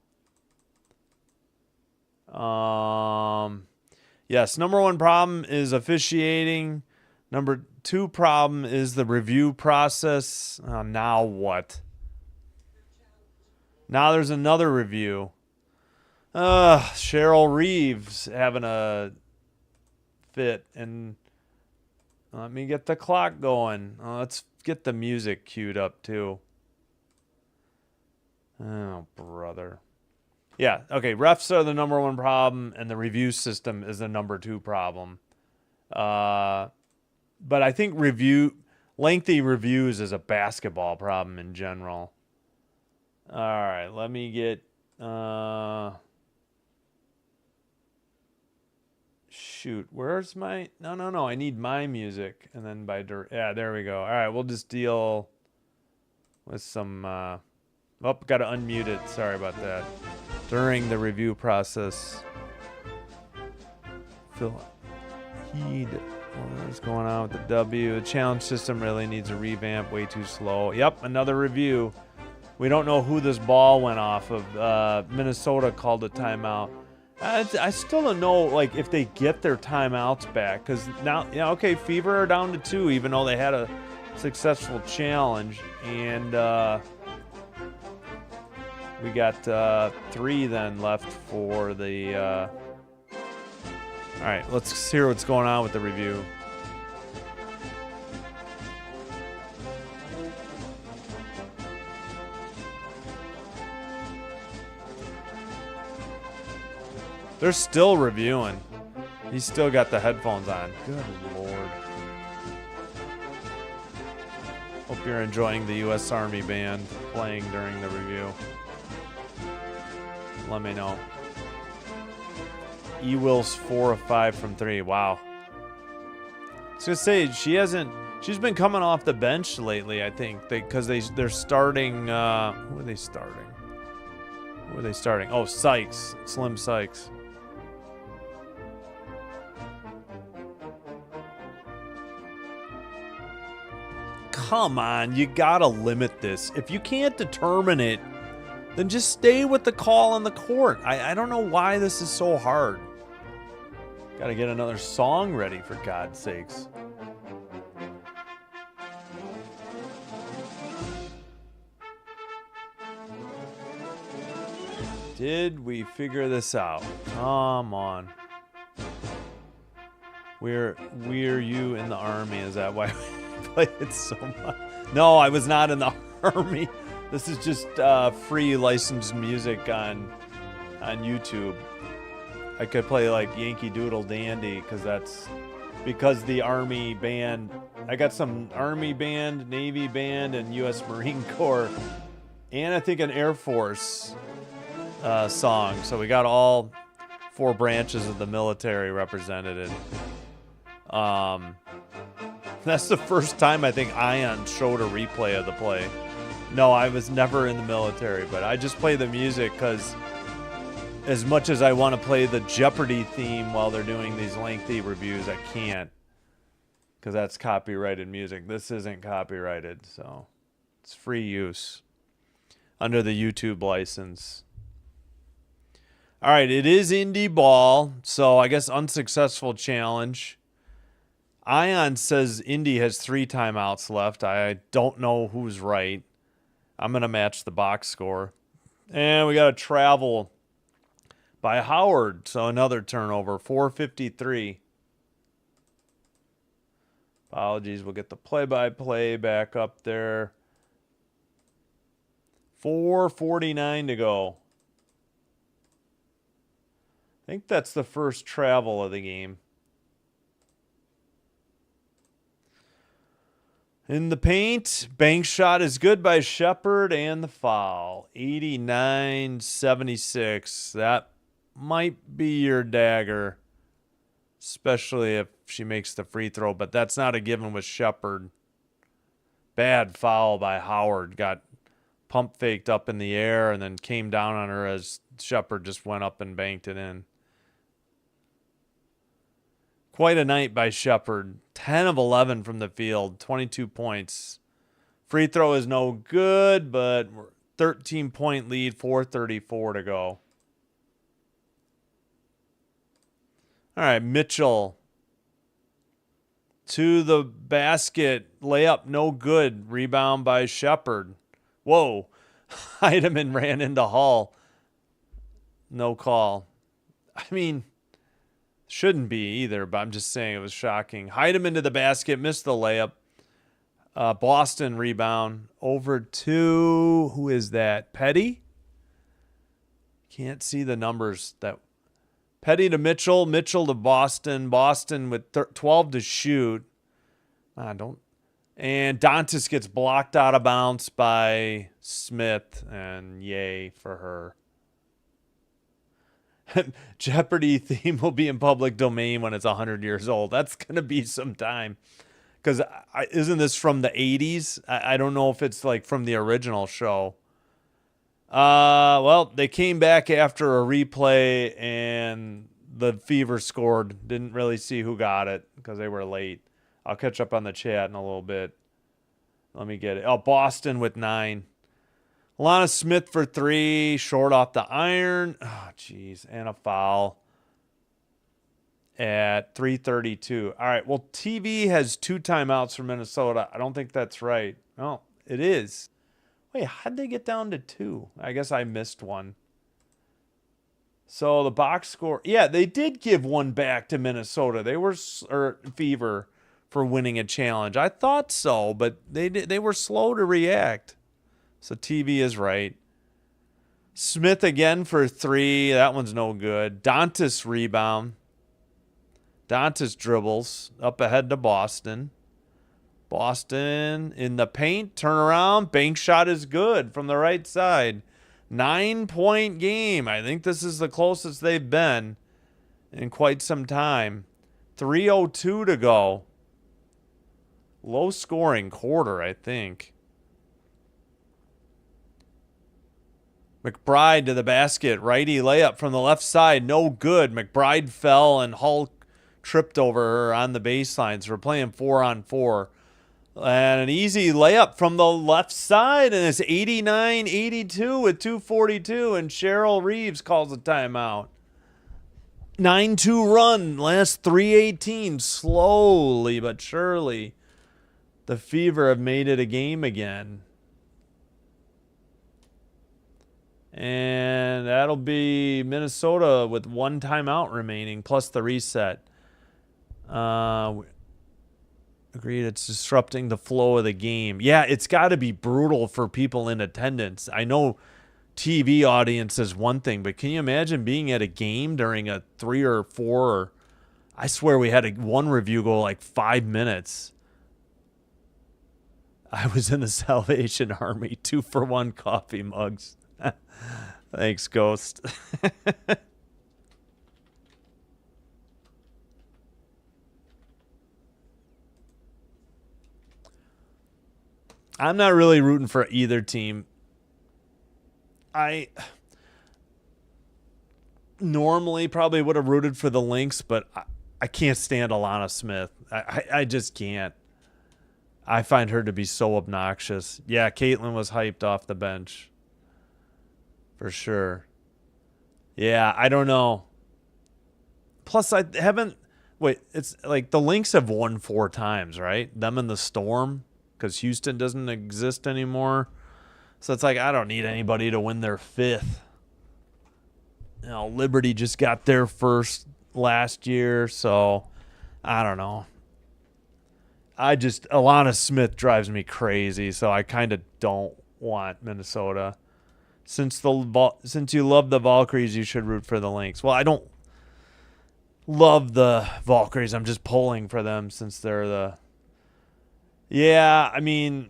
Yes, number one problem is officiating. Number 2 problem is the review process. Now what? Now there's another review. Cheryl Reeves having a fit. And let me get the clock going. Let's get the music queued up too. Oh, brother. Yeah, okay. Refs are the number 1 problem, and the review system is the number 2 problem. But I think lengthy reviews is a basketball problem in general. All right, let me get... shoot, where's my... No, I need my music. And then yeah, there we go. All right, we'll just deal with some... got to unmute it. Sorry about that. During the review process. Phil Heed. What's going on with the W? The challenge system really needs a revamp. Way too slow. Yep, another review. We don't know who this ball went off of. Minnesota called a timeout. I still don't know, like, if they get their timeouts back. Because now, okay, Fever are down to 2, even though they had a successful challenge. And we got 3 then left for the... All right, let's hear what's going on with the review. They're still reviewing. He's still got the headphones on. Good Lord. Oh, Hope you're enjoying the U.S. Army Band playing during the review. Let me know. E-Will's 4 of 5 from 3. Wow. I was going to say, she's been coming off the bench lately, I think, because they're starting, who are they starting? Oh, Sykes. Slim Sykes. Come on, you gotta limit this. If you can't determine it, then just stay with the call on the court. I don't know why this is so hard. Gotta get another song ready, for God's sakes. Did we figure this out? Come on. We're you in the Army. Is that why we play it so much? No, I was not in the Army. This is just free licensed music on YouTube. I could play like Yankee Doodle Dandy because the Army band. I got some Army band, Navy band, and U.S. Marine Corps, and I think an Air Force song. So we got all 4 branches of the military represented. That's the first time I think Ion showed a replay of the play. No, I was never in the military, but I just play the music because as much as I want to play the Jeopardy theme while they're doing these lengthy reviews, I can't because that's copyrighted music. This isn't copyrighted, so it's free use under the YouTube license. All right, it is indie ball, so I guess unsuccessful challenge. Ion says Indy has 3 timeouts left. I don't know who's right. I'm going to match the box score. And we got a travel by Howard, so another turnover, 4:53. Apologies, we'll get the play-by-play back up there. 4:49 to go. I think that's the first travel of the game. In the paint, bank shot is good by Shepard, and the foul. 89-76. That might be your dagger, especially if she makes the free throw, but that's not a given with Shepard. Bad foul by Howard. Got pump faked up in the air and then came down on her as Shepard just went up and banked it in. Quite a night by Shepard. 10 of 11 from the field, 22 points. Free throw is no good, but 13-point lead, 4:34 to go. All right, Mitchell to the basket. Layup no good. Rebound by Shepard. Whoa. Heidemann ran into Hall. No call. I mean, shouldn't be either, but I'm just saying it was shocking. Heidemann to the basket, missed the layup. Boston rebound over to, who is that? Petty? Can't see the numbers. That Petty to Mitchell, Mitchell to Boston, Boston with 12 to shoot. And Dantas gets blocked out of bounds by Smith, and yay for her. Jeopardy theme will be in public domain when it's 100 years old. That's going to be some time. Because isn't this from the 80s? I don't know if it's like from the original show. Well, they came back after a replay and the Fever scored. Didn't really see who got it because they were late. I'll catch up on the chat in a little bit. Let me get it. Oh, Boston with 9. Alana Smith for 3, short off the iron. Oh, jeez, and a foul at 3:32. All right, well, TV has 2 timeouts for Minnesota. I don't think that's right. Oh, it is. Wait, how'd they get down to 2? I guess I missed one. So the box score, yeah, they did give one back to Minnesota. They were Fever for winning a challenge. I thought so, but they were slow to react. So TV is right. Smith again for 3. That one's no good. Dantas rebound. Dantas dribbles up ahead to Boston. Boston in the paint, turn around, bank shot is good from the right side. 9-point game. I think this is the closest they've been in quite some time. 3:02 to go. Low scoring quarter, I think. McBride to the basket. Righty layup from the left side. No good. McBride fell and Hulk tripped over her on the baseline. So we're playing 4-on-4. And an easy layup from the left side. And it's 89-82 with 2:42. And Cheryl Reeves calls a timeout. 9-2 run. Last 3:18. Slowly but surely, the Fever have made it a game again. And that'll be Minnesota with 1 timeout remaining, plus the reset. Agreed, it's disrupting the flow of the game. Yeah, it's got to be brutal for people in attendance. I know TV audience is one thing, but can you imagine being at a game during a 3 or 4? Or, I swear we had one review go like 5 minutes. I was in the Salvation Army. 2-for-1 coffee mugs. Thanks, Ghost. I'm not really rooting for either team. I normally probably would have rooted for the Lynx, but I can't stand Alana Smith. I just can't. I find her to be so obnoxious. Yeah, Caitlin was hyped off the bench. For sure. Yeah, I don't know. Plus, I haven't... Wait, it's like the Lynx have won 4 times, right? Them and the Storm, because Houston doesn't exist anymore. So it's like, I don't need anybody to win their 5th. You know, Liberty just got their first last year, so I don't know. Alana Smith drives me crazy, so I kind of don't want Minnesota. Since you love the Valkyries, you should root for the Lynx. Well, I don't love the Valkyries. I'm just pulling for them since they're the... Yeah, I mean,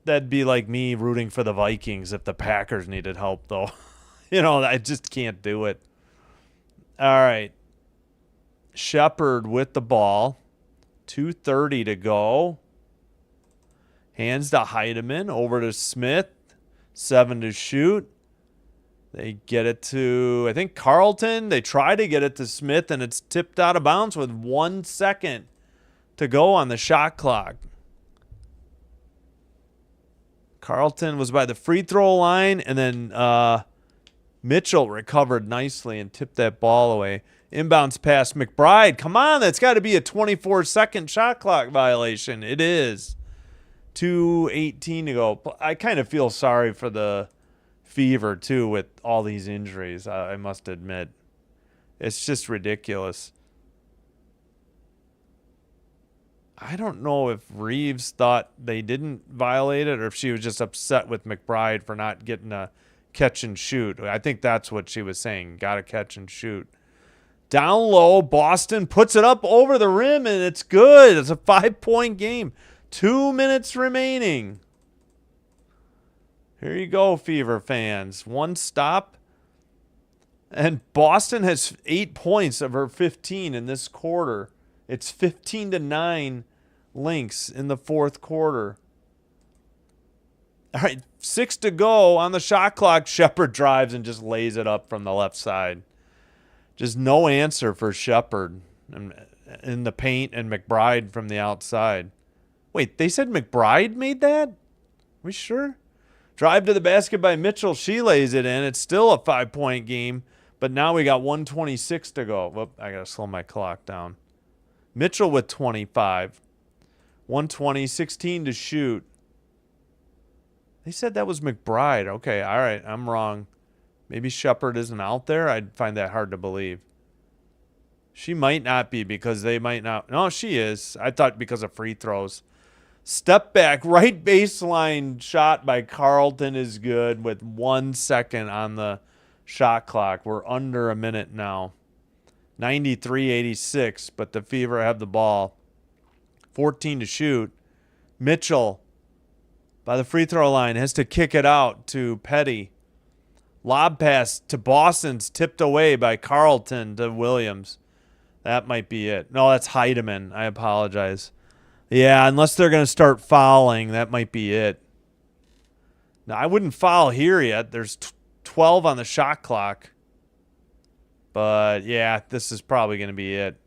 that'd be like me rooting for the Vikings if the Packers needed help, though. You know, I just can't do it. All right. Shepard with the ball. 2:30 to go. Hands to Heidemann. Over to Smith. 7 to shoot. They get it to, I think, Carlton. They try to get it to Smith, and it's tipped out of bounds with 1 second to go on the shot clock. Carlton was by the free throw line, and then Mitchell recovered nicely and tipped that ball away. Inbounds pass McBride. Come on, that's got to be a 24-second shot clock violation. It is. 2:18 to go. I kind of feel sorry for the Fever, too, with all these injuries, I must admit. It's just ridiculous. I don't know if Reeves thought they didn't violate it or if she was just upset with McBride for not getting a catch and shoot. I think that's what she was saying. Got to catch and shoot. Down low, Boston puts it up over the rim, and it's good. It's a 5-point game. 2 minutes remaining. Here you go, Fever fans. 1 stop. And Boston has 8 points of her 15 in this quarter. It's 15-9 Lynx in the 4th quarter. All right, 6 to go on the shot clock. Shepard drives and just lays it up from the left side. Just no answer for Shepard in the paint and McBride from the outside. Wait, they said McBride made that? Are we sure? Drive to the basket by Mitchell. She lays it in. It's still a 5-point game, but now we got 1:26 to go. Whoop, I got to slow my clock down. Mitchell with 25. 120, 16 to shoot. They said that was McBride. Okay, all right, I'm wrong. Maybe Shepard isn't out there? I'd find that hard to believe. She might not be because they might not. No, she is. I thought because of free throws. Step back, right baseline shot by Carlton is good with 1 second on the shot clock. We're under a minute now. 93-86, but the Fever have the ball. 14 to shoot. Mitchell by the free throw line has to kick it out to Petty. Lob pass to Boston's tipped away by Carlton to Williams. That might be it. No, that's Heidemann. I apologize. Yeah, unless they're going to start fouling, that might be it. Now, I wouldn't foul here yet. There's 12 on the shot clock. But, yeah, this is probably going to be it.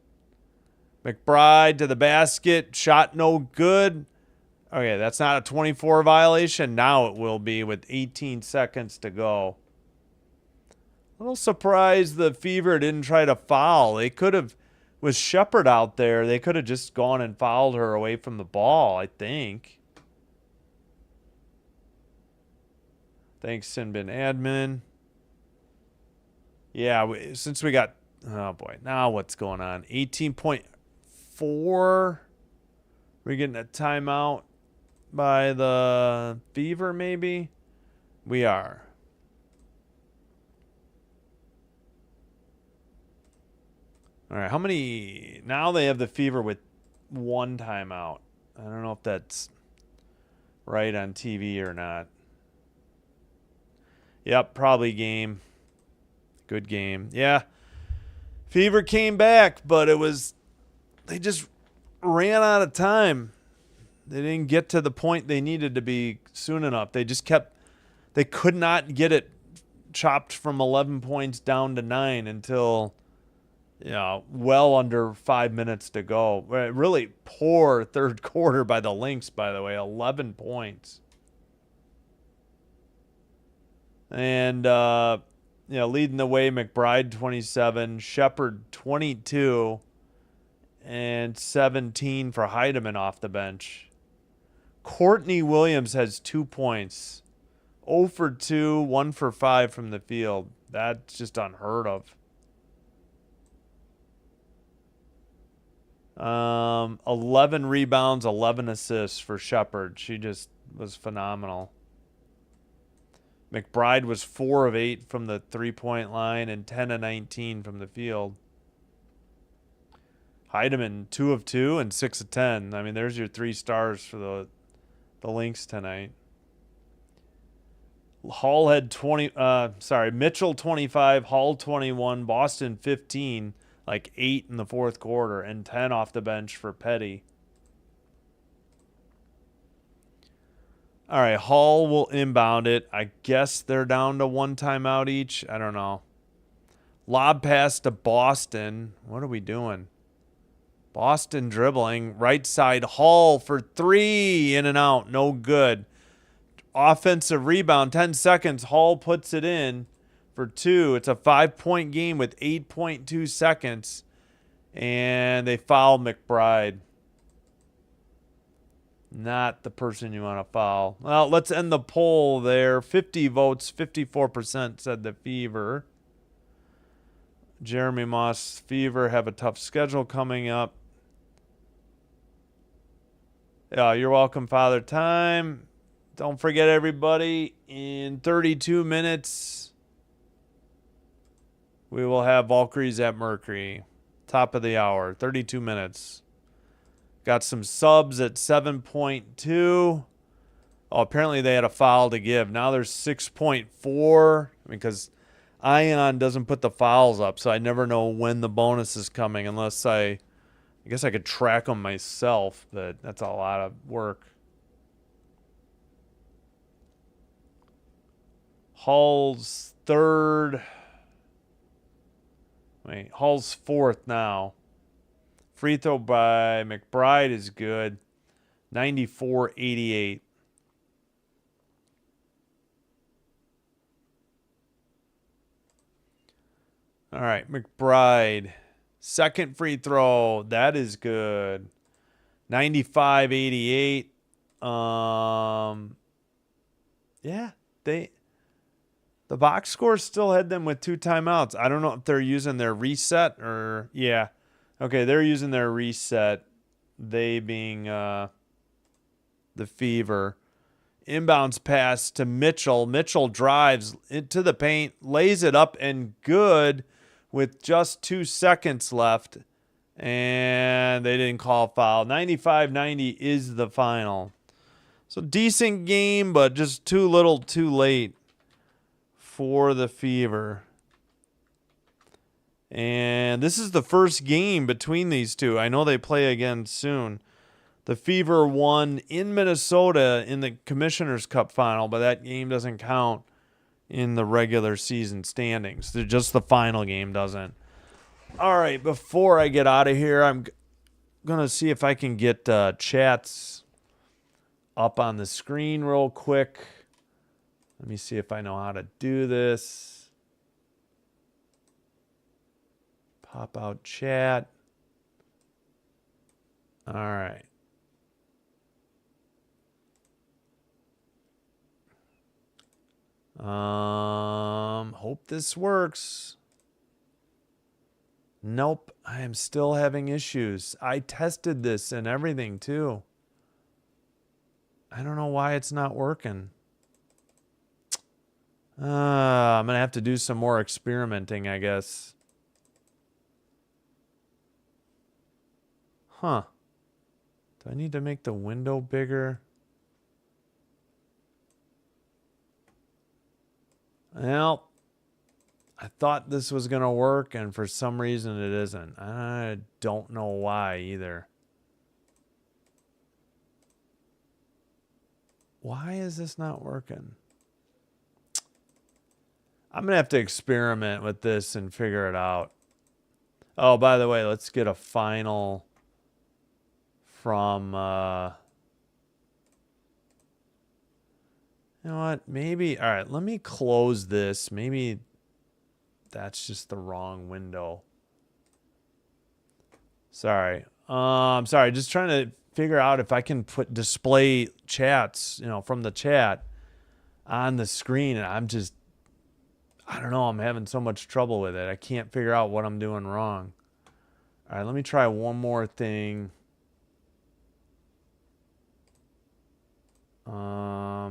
McBride to the basket. Shot no good. Okay, that's not a 24 violation. Now it will be with 18 seconds to go. A little surprised the Fever didn't try to foul. They could have, with Shepard out there, they could have just gone and fouled her away from the ball, I think. Thanks, Sinbin Admin. Yeah, since we got, oh boy, now what's going on? 18.4. We're getting a timeout by the Fever, maybe? We are. All right, how many? Now they have the Fever with one timeout. I don't know if that's right on TV or not. Yep, probably game. Good game. Yeah. Fever came back, but they just ran out of time. They didn't get to the point they needed to be soon enough. They could not get it chopped from 11 points down to 9 until, well under 5 minutes to go. Really poor third quarter by the Lynx, by the way, 11 points. And, leading the way, McBride, 27, Shepard, 22, and 17 for Heidemann off the bench. Courtney Williams has 2 points. 0 for 2, 1 for 5 from the field. That's just unheard of. 11 rebounds, 11 assists for Shepard. She just was phenomenal. McBride was 4 of 8 from the three-point line and 10 of 19 from the field. Heidemann, 2 of 2 and 6 of 10. I mean, there's your 3 stars for the Lynx tonight. Hall had Mitchell 25, Hall 21, Boston 15, like 8 in the fourth quarter, and 10 off the bench for Petty. All right, Hall will inbound it. I guess they're down to 1 timeout each. I don't know. Lob pass to Boston. What are we doing? Boston dribbling. Right side, Hall for 3. In and out. No good. Offensive rebound. 10 seconds. Hall puts it in for 2. It's a 5-point game with 8.2 seconds. And they foul McBride. Not the person you want to foul. Well, let's end the poll there. 50 votes, 54% said the Fever. Jeremy Moss, Fever have a tough schedule coming up. You're welcome, Father Time. Don't forget, everybody, in 32 minutes, we will have Valkyries at Mercury. Top of the hour, 32 minutes. Got some subs at 7.2. Oh, apparently they had a foul to give. Now there's 6.4 because Ion doesn't put the fouls up, so I never know when the bonus is coming unless I guess I could track them myself, but that's a lot of work. Hall's third. Wait, Hall's fourth now. Free throw by McBride is good. 94-88. All right, McBride. Second free throw. That is good. 95-88. Yeah, the box score still had them with 2 timeouts. I don't know if they're using their reset or yeah. Okay, they're using their reset. They being the Fever. Inbounds pass to Mitchell. Mitchell drives into the paint, lays it up and good with just 2 seconds left. And they didn't call foul. 95-90 is the final. So decent game, but just too little too late for the Fever. And this is the first game between these two. I know they play again soon. The Fever won in Minnesota in the Commissioner's Cup final, but that game doesn't count in the regular season standings. Just the final game doesn't. All right, before I get out of here, I'm going to see if I can get chats up on the screen real quick. Let me see if I know how to do this. Pop out chat. All right. Hope this works. Nope, I am still having issues. I tested this and everything too. I don't know why it's not working. I'm going to have to do some more experimenting, I guess. Huh. Do I need to make the window bigger? Well, I thought this was going to work, and for some reason it isn't. I don't know why either. Why is this not working? I'm going to have to experiment with this and figure it out. Oh, by the way, let's get a final from... you know what? Maybe... All right, let me close this. Maybe that's just the wrong window. Sorry. I'm sorry. Just trying to figure out if I can display chats, from the chat on the screen. And I don't know. I'm having so much trouble with it. I can't figure out what I'm doing wrong. All right, let me try one more thing.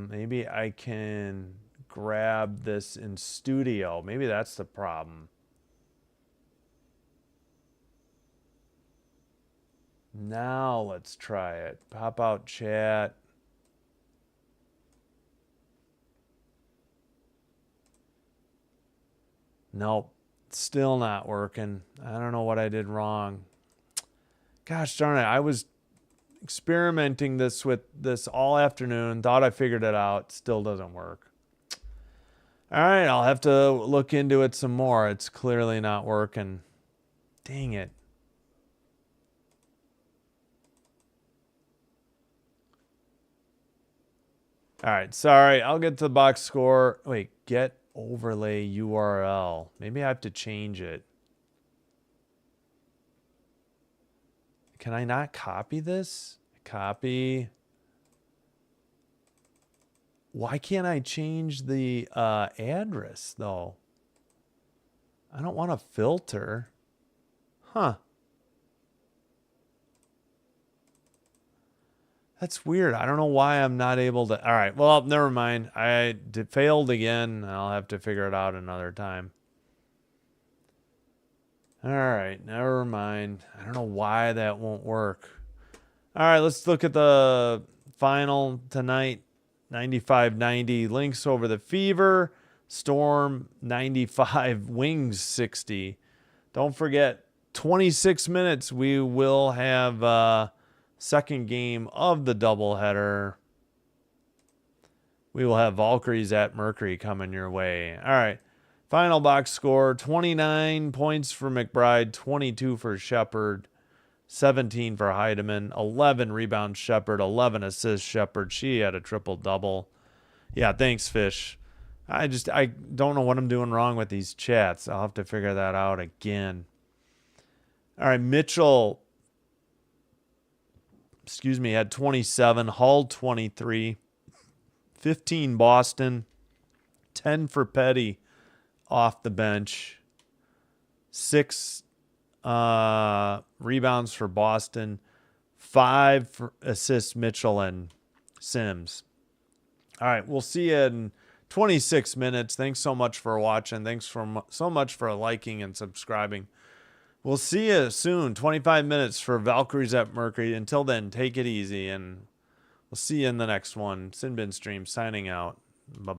Maybe I can grab this in studio. Maybe that's the problem. Now let's try it. Pop out chat. Nope. Still not working. I don't know what I did wrong. Gosh darn it. I was experimenting with this all afternoon. Thought I figured it out. Still doesn't work. All right. I'll have to look into it some more. It's clearly not working. Dang it. All right. Sorry. I'll get to the box score. Wait. Get overlay URL. Maybe I have to change it. Can I not copy this? Copy. Why can't I change the address, though? I don't want to filter. Huh. That's weird. I don't know why I'm not able to. All right. Well, never mind. I failed again. I'll have to figure it out another time. All right. Never mind. I don't know why that won't work. All right. Let's look at the final tonight. 95-90 Lynx over the Fever. Storm 95, Wings 60. Don't forget, 26 minutes we will have second game of the doubleheader. We will have Valkyries at Mercury coming your way. All right. Final box score, 29 points for McBride, 22 for Shepard, 17 for Heidemann, 11 rebounds Shepard, 11 assists Shepard. She had a triple-double. Yeah, thanks, Fish. I don't know what I'm doing wrong with these chats. I'll have to figure that out again. All right, Mitchell, had 27. Hull, 23. 15 Boston. 10 for Petty off the bench. 6 rebounds for Boston. 5 for assists Mitchell and Sims. All right, we'll see you in 26 minutes. Thanks so much for watching. Thanks so much for liking and subscribing. We'll see you soon. 25 minutes for Valkyries at Mercury. Until then, take it easy, and we'll see you in the next one. Sinbin Stream signing out. Bye.